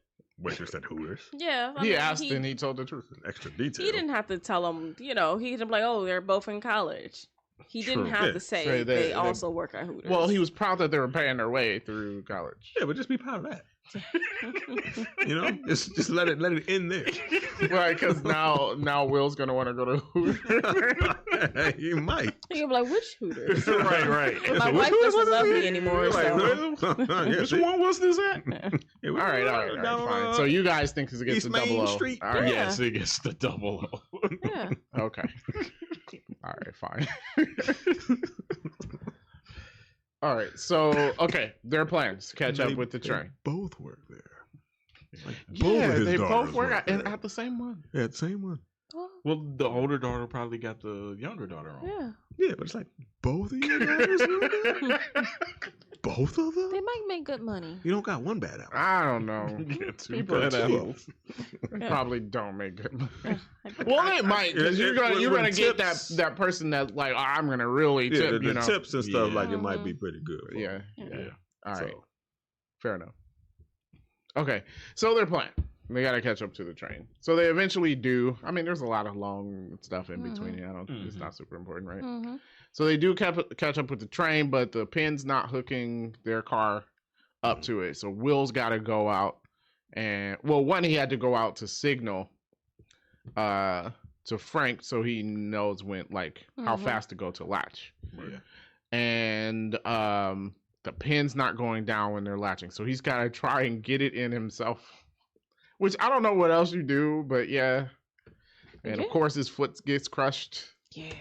waitress at Hooters. Yeah. I He mean, asked and he told the truth. An extra detail. He didn't have to tell them, you know, he could be like, oh, they're both in college. He didn't True. have Yeah. to say Say they they- also work at Hooters. Well, he was proud that they were paying their way through college. Yeah, but just be proud of that. You know, just let it in there. Right, because now Will's gonna want to go to Hooters. He might. He could be like, which Hooters? Right. My wife doesn't love me anymore. Like, So. well, yeah, Which see? one was this at? Yeah, all right, fine. So you guys think this gets East a Main double O? Street. All right, Yeah. Yes, it gets the double O. Yeah. okay. All right, fine. All right, so okay, their plans to catch up with the train. Both work there. Like, Yeah, of his they both daughters work there. at the same one. Yeah, the same one. Well, Well, the older daughter probably got the younger daughter on. Yeah. Yeah, but it's like both of your daughters were there? Both of them? They might make good money. You don't got one bad apple. I don't know. Yeah, two People bad Two of apples. them. Yeah. probably don't make good money. Yeah. Well, they might, because you're when gonna get tips- that person that like, oh, I'm gonna really Yeah, tip, the you know. tips and stuff, Yeah. like it might be pretty good. For Yeah, them. yeah. Yeah. All right, So, fair enough. Okay, so they're playing. They got to catch up to the train. So they eventually do. I mean, there's a lot of long stuff in between. I don't. It's not super important, right? Mm-hmm. So they do catch up with the train, but the pin's not hooking their car up to it. So Will's got to go out, and well, one, he had to go out to signal to Frank so he knows when, like, how Mhm. fast to go to latch. Yeah. And the pin's not going down when they're latching, so he's got to try and get it in himself. Which I don't know what else you do, but yeah. And Yeah. of course, his foot gets crushed. Yeah.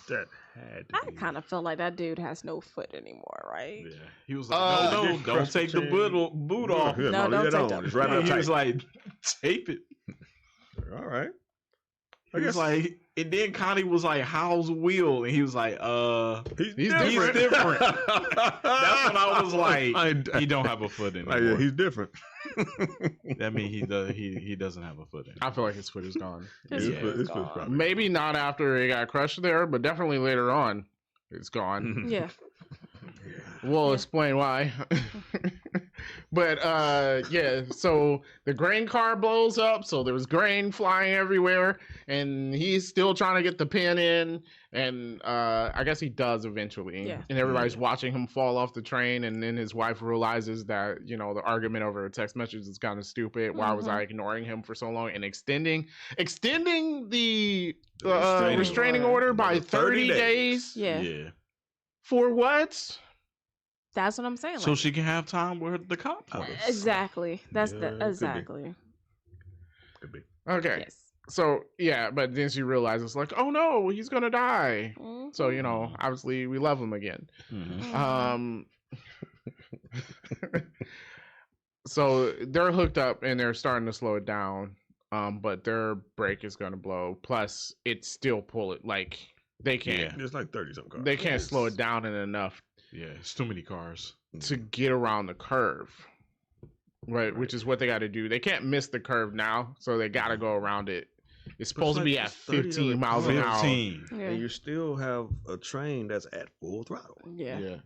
that had to I be. kind of feel like that dude has no foot anymore, right? Yeah. He was like, no, Just don't crushed take the chain. boot off. Yeah, No, leave don't it take on. that. Just wrap it up He tight. was like, tape it. All right. He was like, and then Connie was like, how's Will? And he was like, He's he's different. different. That's when I was like, he don't have a foot anymore. yeah, he's different. That means he doesn't have a foot anymore. I feel like his foot is gone. His His foot foot- is his foot's gone. probably- Maybe not after he got crushed there, but definitely later on, it's gone. Yeah. We'll Yeah. explain why. But yeah, so the grain car blows up, so there's grain flying everywhere, and he's still trying to get the pin in, and I guess he does eventually. Yeah. And everybody's watching him fall off the train, and then his wife realizes that, you know, the argument over a text message is kind of stupid. Why was I ignoring him for so long? And extending the restraining order by 30 days. Yeah. Yeah. For what? That's what I'm saying. So like, she can have time with the cop. was. exactly. That's Yeah, the could be. exactly. Could be. Okay. Yes. So yeah, but then she realizes like, oh no, he's gonna die. Mhm. So, you know, obviously we love him again. Mhm. Um so they're hooked up and they're starting to slow it down. But their brake is gonna blow. Plus it's still pull it like they can't Yeah. There's like 30 something cars. they can't slow it down in enough Yeah, it's too many cars. to get around the curve. Right, which is what they gotta do. They can't miss the curve now, so they gotta go around it. It's supposed to like be at it's 30 15 other miles an hour. 15. Yeah. And you still have a train that's at full throttle. Yeah.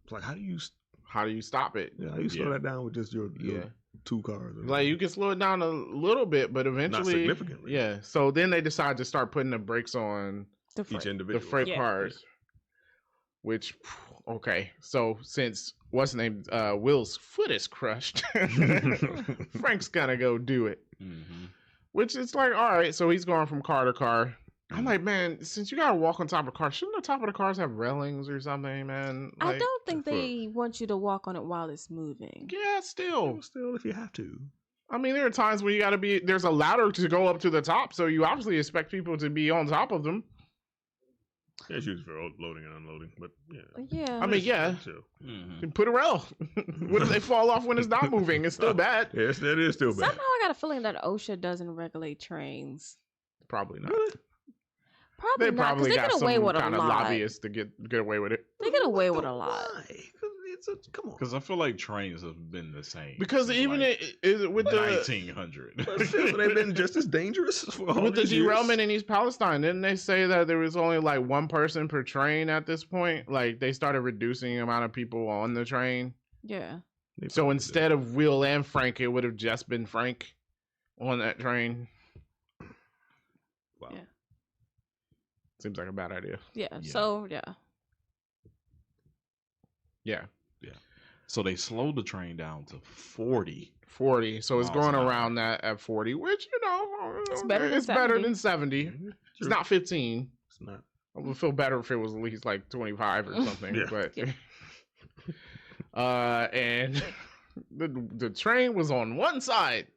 It's like, how do you How do you stop it? how do you slow Yeah. that down with just your Yeah. two cars? or Like you can slow it down a little bit, but eventually, significantly. yeah. So then they decide to start putting the brakes on The each freight. the individual. freight Yeah. cars. Which, okay. So since what's the name, Will's foot is crushed, Frank's gonna go do it. Mhm. Which is like, all right. So he's going from car to car. I'm like, man, since you gotta walk on top of cars, shouldn't the top of the cars have railings or something, man? I Like, don't think for- they want you to walk on it while it's moving. Yeah, still. Still, if you have to. I mean, there are times where you gotta be. There's a ladder to go up to the top, so you obviously expect people to be on top of them. Yeah, it's used for loading and unloading, but yeah. Yeah. I mean, yeah. So, Mhm. Put a rail. What if they fall off when it's not moving? It's still bad. yes, that is still bad. Somehow I got a feeling that OSHA doesn't regulate trains. Probably not. Probably They not, because probably they got get some away with a kind of lot. lobbyists to get away with it. They get away with a lot. Why? Come on. Because I feel like trains have been the same. Because since, even like, with the 1900. But still, they've been just as dangerous for all with the these years. derailment in East Palestine, didn't they say that there was only like one person per train at this point? Like they started reducing the amount of people on the train. Yeah. They So probably instead of Will and Frank, it would have just been Frank on that train. Wow. Yeah. Seems like a bad idea. Yeah. Yeah. So, yeah. Yeah. So they slowed the train down to 40. 40. So it's Miles going an hour. around that at 40, which, you know, It's better than it's better 70. than 70. True. It's not 15. It's not. I would feel better if it was at least like 25 or something. Yeah. But Yeah. and the train was on one side.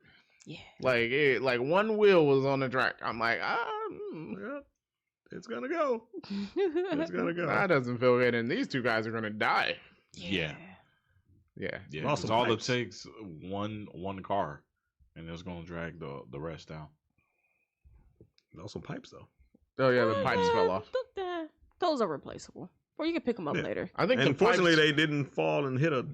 Yeah. Like one wheel was on the track. I'm like, Yeah, it's gonna go. It's gonna go. that doesn't feel good. And these two guys are gonna die. Yeah. Yeah. Yeah, Lost 'cause some all pipes. it takes one car, and it's gonna drag the rest down. No, some pipes though. Oh yeah, the pipes fell off. Those are replaceable, or you can pick them up Yeah. later. I think. And fortunately, they didn't fall and hit a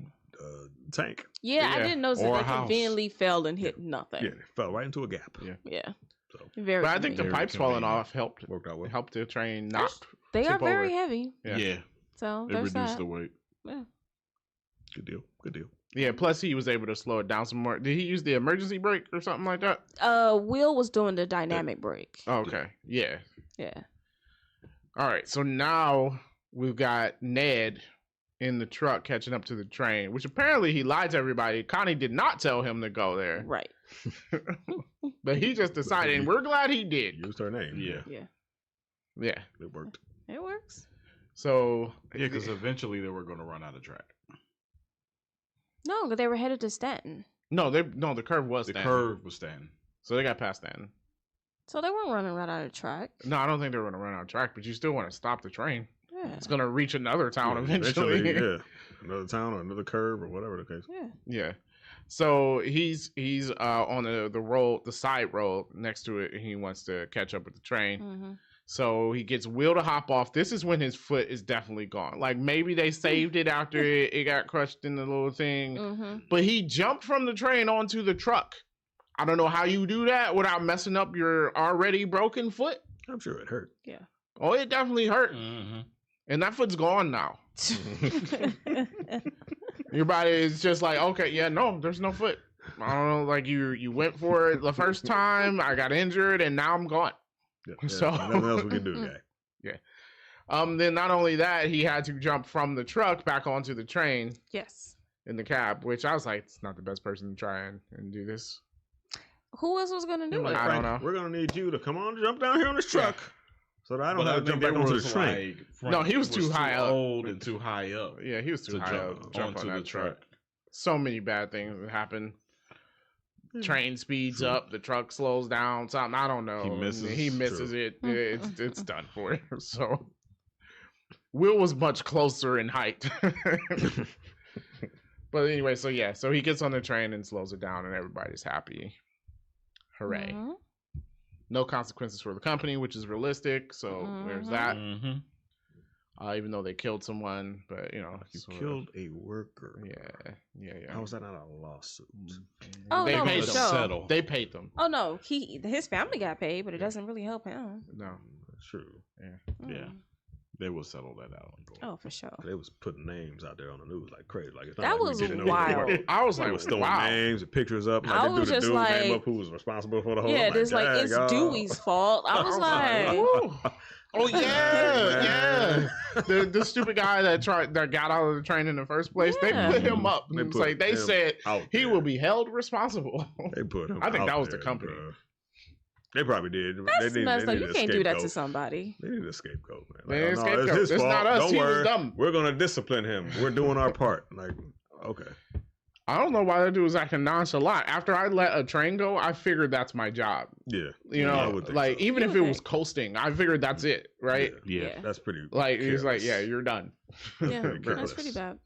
tank. Yeah, I Yeah. didn't notice Or that a they house. conveniently fell and hit nothing. Yeah, they fell right into a gap. Yeah. So Very. But I think the convenient. pipes falling convenient. off helped worked out well. the train not. They are tip very over. heavy, Yeah. Yeah, so it there's reduced that. the weight. Yeah. Good deal. Good deal. Yeah. Plus, he was able to slow it down some more. Did he use the emergency brake or something like that? Will was doing the dynamic brake. Oh, okay. Yeah. Yeah. All right. So now we've got Ned in the truck catching up to the train, which apparently he lied to everybody. Connie did not tell him to go there, Right. but he just decided, and we're glad he did. Used her name. Yeah, Yeah. Yeah. It worked. It works. So yeah, because eventually they were going to run out of track. No, but they were headed to Stanton, the curve was The Stanton. curve was standing. So they got past Stanton. so they weren't running right out of track. No, I don't think they were going to run out of track, but you still want to stop the train. Yeah. It's going to reach another town Yeah, eventually. yeah. Another town or another curve or whatever the case. Yeah. Yeah. So he's on the side road next to it, and he wants to catch up with the train. Mm-hmm. So he gets Will to hop off. This is when his foot is definitely gone. Like maybe they saved it after it got crushed in the little thing. Mm-hmm. But he jumped from the train onto the truck. I don't know how you do that without messing up your already broken foot. I'm sure it hurt. Yeah. Oh, it definitely hurt. Mm-hmm. And that foot's gone now. Your body is just like, okay, yeah, no, there's no foot. I don't know, like you went for it the first time, I got injured, and now I'm gone. Yeah, So- nothing else we can do, guy. Then not only that, he had to jump from the truck back onto the train Yes. in the cab, which I was like, it's not the best person to try and do this. Who else was gonna do Like, it? I don't know. We're gonna need you to come on, jump down here on this truck, so that I don't have to jump back onto the train. No, he was too high up. old and too high up Yeah, he was too to high jump up to jump onto on the that truck. truck. So many bad things that happen. Train speeds True. up, the truck slows down, something, I don't know. He and misses. He misses True. it. It's done for him. So Will was much closer in height. But anyway, so he gets on the train and slows it down, and everybody's happy. Hooray. Mhm. No consequences for the company, which is realistic. So there's that. Mm-hmm. Even though they killed someone, but You sort of- killed a worker. Yeah. How is that not a lawsuit? Oh, They no, paid for them. sure. Settle. They paid them. Oh no, his family got paid, but it doesn't really help him. No. That's true. Yeah. They will settle that out. Oh, for sure. They was putting names out there on the news like crazy. Like it's not That like we was didn't know wild. before. I was They like, was throwing wow. names and pictures up. Like I they was threw the just dude's name like- up who was responsible for the whole. Yeah, I'm just like it's "Dag, Dewey's fault. I was like, Ooh. Oh Man. the stupid guy that got out of the train in the first place. Yeah. They put him up. They It's put like they him said out he there. will be held responsible. They put him. I think out that was the there, company. bruh. They probably did. that's they messed up. need You a can't do that to scapegoat. somebody. They need a scapegoat, man. They need a It's scapegoat. his It's fault. not us. Don't He was worry. dumb. We're gonna discipline him. We're doing our part. Like, okay. I don't know why that dude was acting nonchalant. After I let a train go, I figured that's my job. Yeah. You I know, would think like so. even if it Okay. was coasting, I figured that's it, right? Yeah. That's pretty. Like he's like, careless. yeah, you're done. Yeah, Pretty that's careless. pretty bad.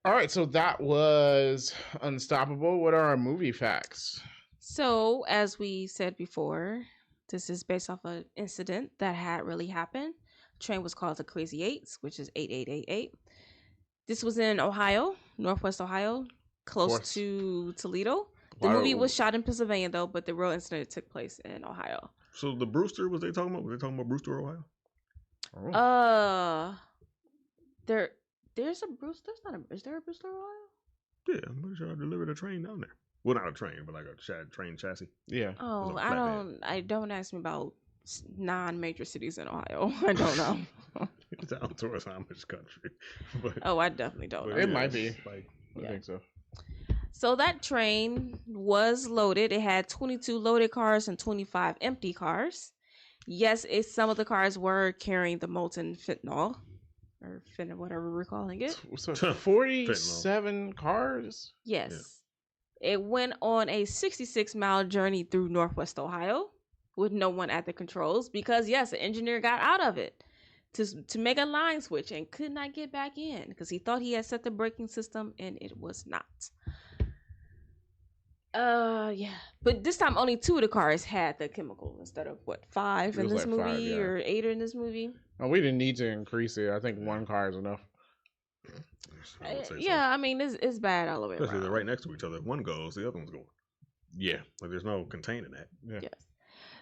All right, so that was Unstoppable. What are our movie facts? So, as we said before, this is based off an incident that had really happened. The train was called the Crazy Eights, which is 8888. This was in Ohio, Northwest Ohio, close course. to Toledo. The Why- movie was shot in Pennsylvania, though, but the real incident took place in Ohio. So the Brewster, was they talking about? Were they talking about Brewster, Ohio? Oh. There's a Bruce. Is there a Brewster, Ohio? Yeah, I'm pretty sure I delivered a train down there. Well, not a train, but like a train chassis. Yeah. Oh, a I don't ask me about non-major cities in Ohio. I don't know. It's out towards Amish country. But, Oh, I definitely don't but know. It might be. it's Like, I Yeah. think so. So that train was loaded. It had 22 loaded cars and 25 empty cars. Yes, some of the cars were carrying the molten fentanyl, or fentanyl, whatever we're calling it. So 47 cars? Yes. It went on a 66-mile journey through Northwest Ohio with no one at the controls because, yes, the engineer got out of it to make a line switch and could not get back in because he thought he had set the braking system and it was not. Yeah, but this time only 2 of the cars had the chemical instead of what 5 It in was this like 5, movie yeah. or 8 in this movie. Oh, we didn't need to increase it. I think 1 car is enough. I would say Yeah, I mean it's bad all the way Especially they're around. right next to each other. If one goes, the other one's going. Yeah. Like there's no containing that. Yeah. Yes.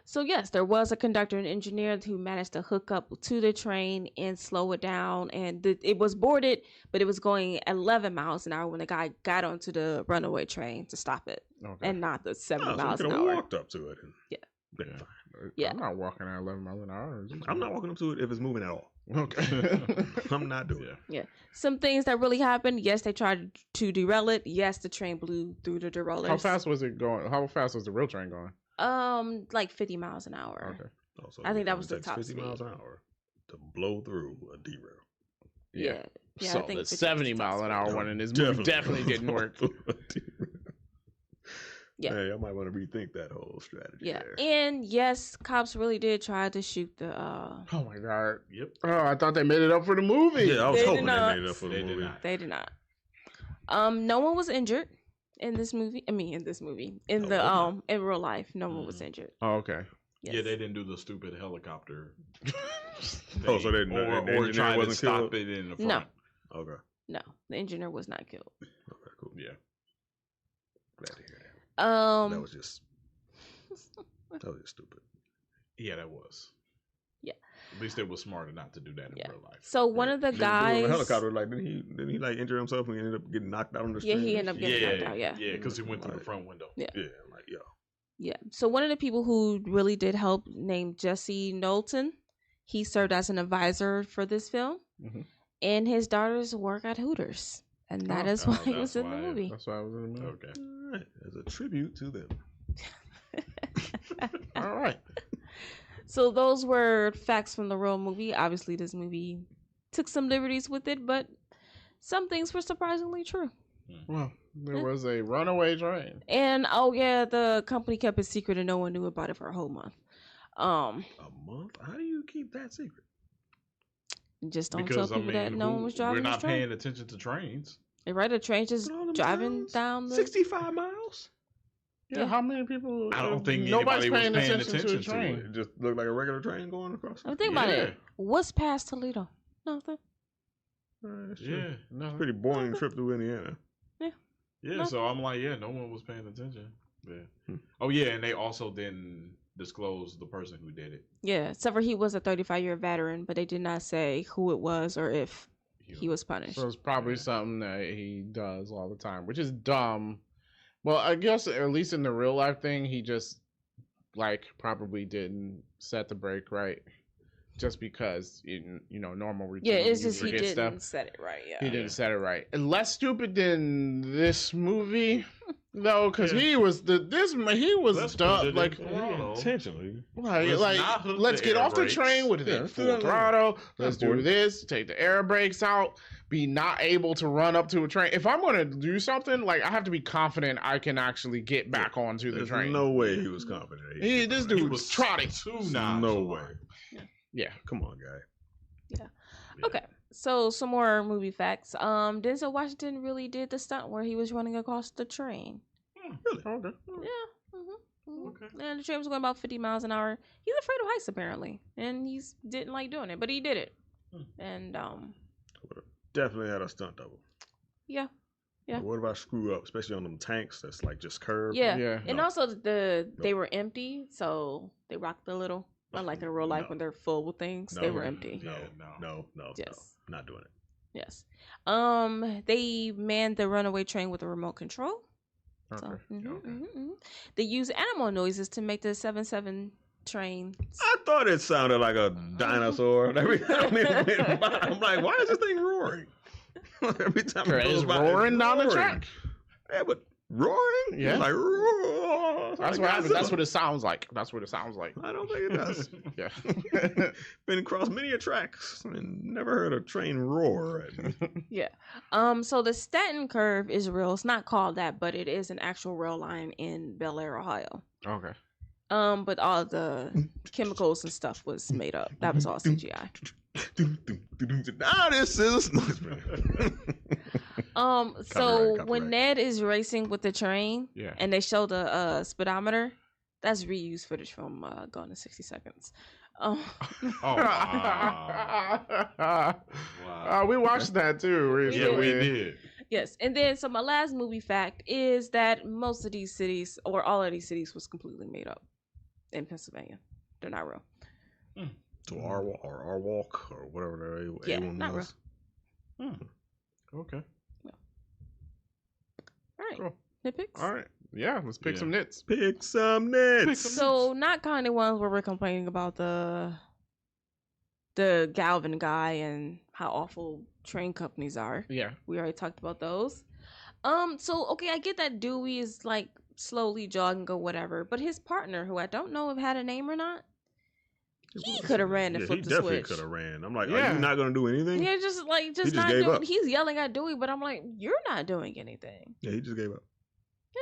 So yes, there was a conductor and engineer who managed to hook up to the train and slow it down, and it was boarded, but it was going 11 miles an hour when the guy got onto the runaway train to stop it, Okay. and not the 70 Oh, so you miles could an have hour. walked up to it. And Yeah. been Yeah. fine. Yeah. I'm not walking at 11 miles an hour. I'm not walking up to it if it's moving at all. Okay. I'm not doing it. Yeah. Some things that really happened. Yes, they tried to derail it. Yes, the train blew through the derailleurs. How fast was it going? How fast was the real train going? Like 50 miles an hour. Okay. Also, I think that it was the takes top 50 speed. miles an hour to blow through a derail. Yeah. Yeah, So I think the 50 70 was the top mile an speed. hour one in this movie definitely didn't work. Yeah. Hey, I might want to rethink that whole strategy. Yeah, there. and yes, cops really did try to shoot the. Oh my god. Yep. Oh, I thought they made it up for the movie. Yeah, I was They did hoping they not. made it up for They the did movie. not. They did not. No one was injured in this movie. I mean, in this movie, in Oh, the okay. in real life, no one was injured. Oh, okay. Yes. Yeah, they didn't do the stupid helicopter. Oh, so they thing, the or engineer try to wasn't stop killed? it in the No. front. Okay. No, the engineer was not killed. Okay, cool. Yeah. Glad to hear that. That was just stupid. Yeah, that was. Yeah. At least they were smart not to do that in Yeah. real life. So one of the Dude on guys. the helicopter, like, didn't he like injure himself and he ended up getting knocked out on the Yeah, street? he ended up getting Yeah, knocked out. Yeah. Yeah, because he went through the front window. Yeah. Yeah, I'm like, yo. Yeah. So one of the people who really did help, named Jesse Knowlton, he served as an advisor for this film, Mhm. and his daughters work at Hooters, and that Oh, is why he that's was in the why. movie. That's why I was in the movie. Okay. All right, as a tribute to them. All right. So those were facts from the real movie. Obviously, this movie took some liberties with it, but some things were surprisingly true. Well, there was a runaway train. And oh yeah, the company kept it secret, and no one knew about it for a whole month. A month? How do you keep that secret? Just don't Because tell people that no one was driving we're this not train. paying attention to trains. They right, the train just All them driving miles? down the. 65 miles? Yeah, Yeah. how many people? I don't think nobody's anybody was paying paying attention to a attention to train. It just looked like a regular train going across. I mean, think about Yeah. it. What's past Toledo? Nothing. That's Yeah. true. No. Pretty boring trip through Indiana. Yeah, No. so I'm like, yeah, no one was paying attention. Yeah. Hmm. Oh yeah, and they also didn't disclose the person who did it. Yeah, except for he was a 35-year veteran, but they did not say who it was or if he was punished. So it's probably something that he does all the time, which is dumb. Well, I guess at least in the real life thing, he just like probably didn't set the brake right, just because normal routine. Yeah, it's you just he forget didn't set it right. Yeah. He didn't set it right. And less stupid than this movie, though, because Yeah. he was he was Let's dumb. put it Like, in Toronto. Intentionally. like not hook let's the get air off the brakes. train with Yeah, it let's do full that later. throttle. Let's Yeah, do boy. this. Take the air brakes out. Be not able to run up to a train. If I'm gonna do something, like I have to be confident I can actually get back onto the There's train. no way he was confident. This He dude was trotting. too No nonchalant. way. Yeah. Come on, guy. Okay, so some more movie facts. Denzel Washington really did the stunt where he was running across the train. Really? Okay. Yeah. Mm-hmm. Okay. And the train was going about 50 miles an hour. He's afraid of heights apparently, and he didn't like doing it, but he did it. And Definitely had a stunt double. yeah, Yeah. But what about screw up, especially on them tanks that's like just curved? yeah, Yeah. and No. also they were empty, so they rocked a little. Unlike in real life No. when they're full with things, they were empty. No, Yeah, no, Yes. no, not doing it. Yes. They manned the runaway train with a remote control. Okay. So, Okay. They use animal noises to make the 7-7 train. I thought it sounded like a dinosaur. Every time it went by, I'm like, why is this thing roaring? Every time it It's goes by, roaring down the roaring. track. Yeah, but roaring? Yeah. It's like roar. That's Like what happens. That's Godzilla. what it sounds like. That's what it sounds like. I don't think it does. Yeah. Been across many a tracks and never heard a train roar. Yeah. So the Staten Curve is real. It's not called that, but it is an actual rail line in Bel Air, Ohio. Okay. But all the chemicals and stuff was made up. That was all CGI. Ah, this is. So Copyright. when Ned is racing with the train, Yeah. and they show the speedometer, that's reused footage from Gone in 60 Seconds. Oh, wow. We watched that too recently. Yeah, we did. Yes, and then so my last movie fact is that most of these cities, or all of these cities, was completely made up in Pennsylvania. They're not real. So our walk or whatever the Yeah, A1 not was. Okay. All right, Cool. nitpicks. All right. Yeah, let's pick Yeah. some nits. Pick some nits. So not kind of ones where we're complaining about the Galvin guy and how awful train companies are. Yeah. We already talked about those. So okay, I get that Dewey is like slowly jogging or whatever, but his partner, who I don't know if had a name or not, he could have ran and Yeah, flipped he the definitely switch. could have ran. I'm like, Yeah. are you not gonna do anything? Yeah, just just not gave doing. up. He's yelling at Dewey, but I'm like, you're not doing anything. Yeah, he just gave up.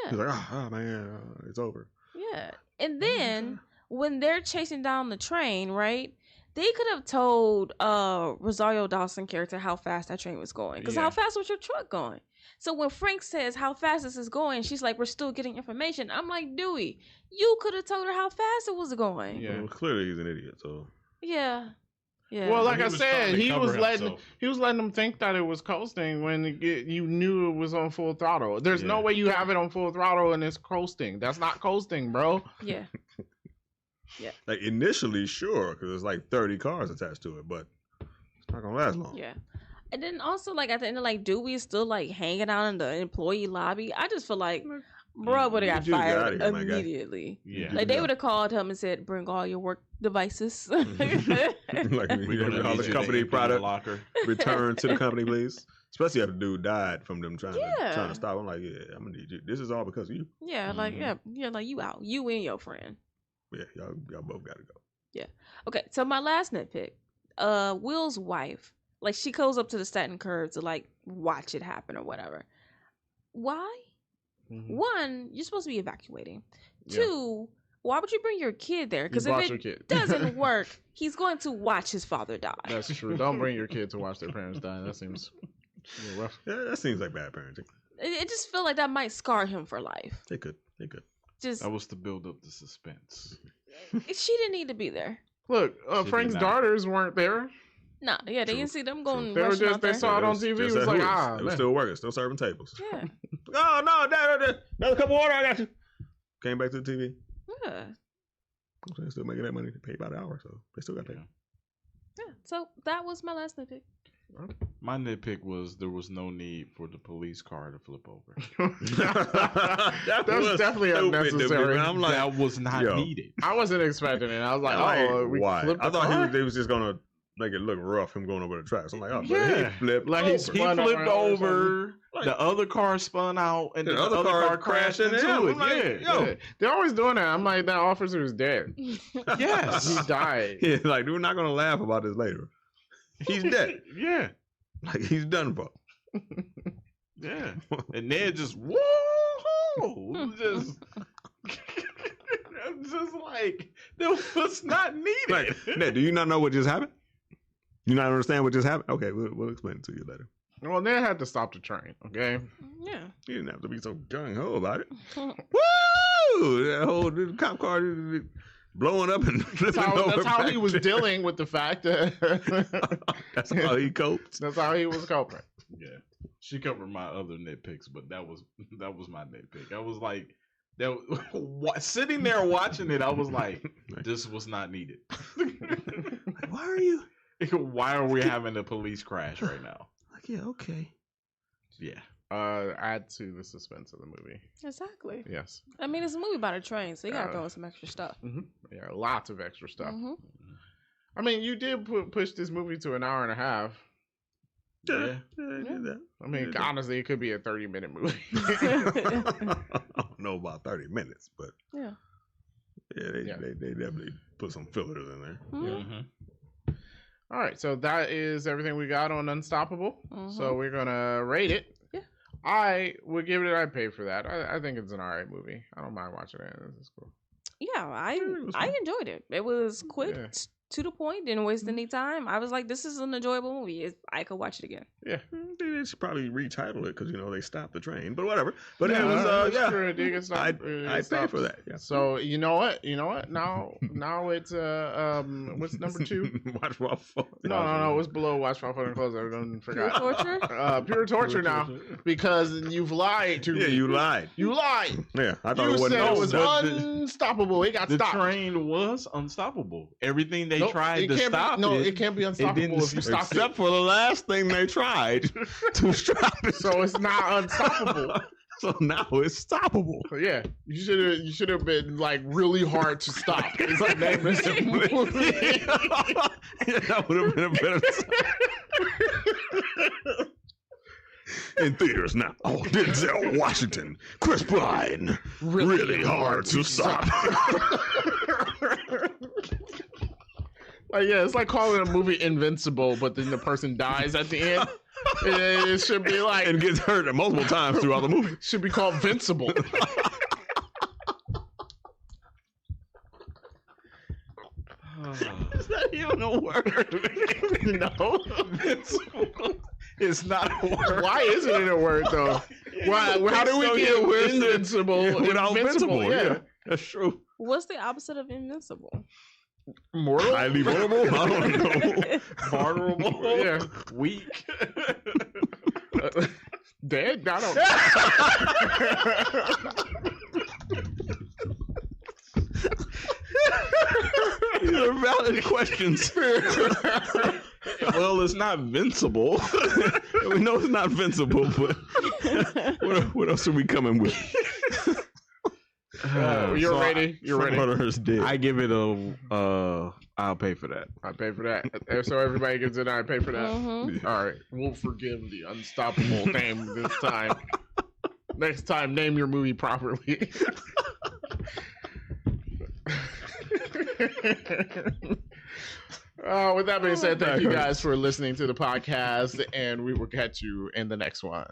Yeah, He's like, oh man, it's over. yeah. And then when they're chasing down the train, right? They could have told Rosario Dawson character how fast that train was going. Because Yeah. how fast was your truck going? So when Frank says how fast this is going, she's like, we're still getting information. I'm like, Dewey, you could have told her how fast it was going. Yeah. Well, clearly he's an idiot. So Yeah. Yeah. Well, like He I was trying said, to he cover was himself. letting them think that it was coasting when you knew it was on full throttle. There's no Yeah. way you have it on full throttle and it's coasting. That's not coasting, bro. yeah. like initially, sure, because there's like 30 cars attached to it, but it's not gonna last long. Yeah. And then also, like, at the end of, like, Dewey is still, like, hanging out in the employee lobby. I just feel like, bro would have got You just get outta fired here, my guy. immediately. Yeah. Like, they would have called him and said, bring all your work devices. like We're gonna all need the you company to product locker. return to the company, please. Especially if the dude died from them trying Yeah. to stop. I'm like, yeah, I'm gonna need you. This is all because of you. Yeah, like, yeah, like, you out. You and your friend. Yeah, y'all both gotta go. Okay, so my last nitpick, Will's wife, like, she goes up to the Staten Curve to, like, watch it happen or whatever. Why? Mhm. One, you're supposed to be evacuating. Yeah. Two, why would you bring your kid there? You Because if brought it your kid. doesn't work, he's going to watch his father die. That's true. Don't bring your kid to watch their parents die. That seems a little rough. Yeah, that seems like bad parenting. It just feel like that might scar him for life. They could. Just That was to build up the suspense. she didn't need to be there. Look, did Frank's not. daughters weren't there. Nah, yeah, they True. didn't see them going. They were rushing just out they there. saw it on TV. It Just was at like, Hooters. It was man. still working, still serving tables. Yeah, Oh no, Dad, another cup of water, I got you. Came back to the TV. yeah, They're still making that money. They pay by the hour, so they still got paid. yeah. So that was my last nitpick. My nitpick was there was no need for the police car to flip over. That was was definitely stupid to me, unnecessary. man. I'm like, that was not yo. needed. I wasn't expecting it. I was like, like, oh, we why? flipped the I thought car? they was just gonna make it look rough, him going over the tracks. I'm like, oh, but Yeah. he flipped Like over. he's He spun flipped around or over. Like- The other car spun out, and The then other car crashed into him. it. I'm like, Yeah. yo. Yeah. They're always doing that. I'm like, that officer is dead. Yes. He died. Yeah, like we're not gonna laugh about this later. He's dead. Yeah. Like he's done for. Yeah. And Ned just whoa, just just like that was not needed. Like, Ned, do you not know what just happened? You not understand what just happened? Okay, we'll explain it to you later. Well, they had to stop the train. Okay. Yeah. You didn't have to be so gung ho about it. Woo! That whole cop car blowing up and flipping over. That's how he back was there. dealing with the fact that. That's how he coped. That's how he was coping. Yeah. She covered my other nitpicks, but that was my nitpick. I was like, that sitting there watching it, I was like, this was not needed. Like, why are you? Why are we having a police crash right now? Like, yeah, okay. Yeah. Add to the suspense of the movie. Exactly. Yes. I mean, it's a movie about a train, so you gotta throw in some extra stuff. Yeah, lots of extra stuff. Mhm. I mean, you did push this movie to an hour and a half. Yeah. I did that. I mean, Yeah. honestly, it could be a 30-minute movie. I don't know about 30 minutes, but Yeah. yeah, they definitely put some fillers in there. Mhm. Mm-hmm. All right, so that is everything we got on Unstoppable. So we're gonna rate it. Yeah. I would give it. I'd pay for that. I think it's an alright movie. I don't mind watching it. This is cool. Yeah, it was I fun. enjoyed it. It was quick, Yeah. to the point, didn't waste any time. I was like, this is an enjoyable movie. I could watch it again. Yeah. They should probably retitle it because they stopped the train. But whatever. But it Yeah, was that's true. It did get stopped. I'd pay for that. Yeah. So you know what? Now it's what's number 2? Watch Raw. No. What's below Watch Fall and Close? I don't Pure forgot. torture? Pure torture now because you've lied to me. Yeah, you lied. You lied. Yeah, I thought You it wasn't. said it was the- unstoppable. It got The stopped. train was unstoppable. Everything they Nope, tried it to can't be- stop No, it. it can't be unstoppable didn't if you stop Except it. for the last thing they tried to stop it. So it's not unstoppable. So now it's stoppable. So yeah, you should have been like really hard to stop. It's like that Mr. Movie. That would have been a better in theaters now. Oh, Denzel Washington, Chris Pine, really hard to stop. Like, yeah, it's like calling a movie Invincible, but then the person dies at the end. It should be like And gets hurt multiple times throughout the movie. should be called Vincible. Is that even a word? No, Invincible. It's not a word. why isn't it a word though? Why? How do we So, get yeah, where's the- invincible without invincible? Yeah, that's true. What's the opposite of invincible? mortal. Highly vulnerable? I don't know. Vulnerable. Yeah, Weak. dead. I These are valid questions. Well, it's not invincible. We know it's not vincible, but what else are we coming with? You're So ready. You're ready. Hunter's dead. I give it a. I'll pay for that. I pay for that. So everybody gets it. I pay for that. Mhm. All right, we'll forgive the unstoppable name this time. Next time, name your movie properly. With that being said, thank you guys for listening to the podcast, and we will catch you in the next one.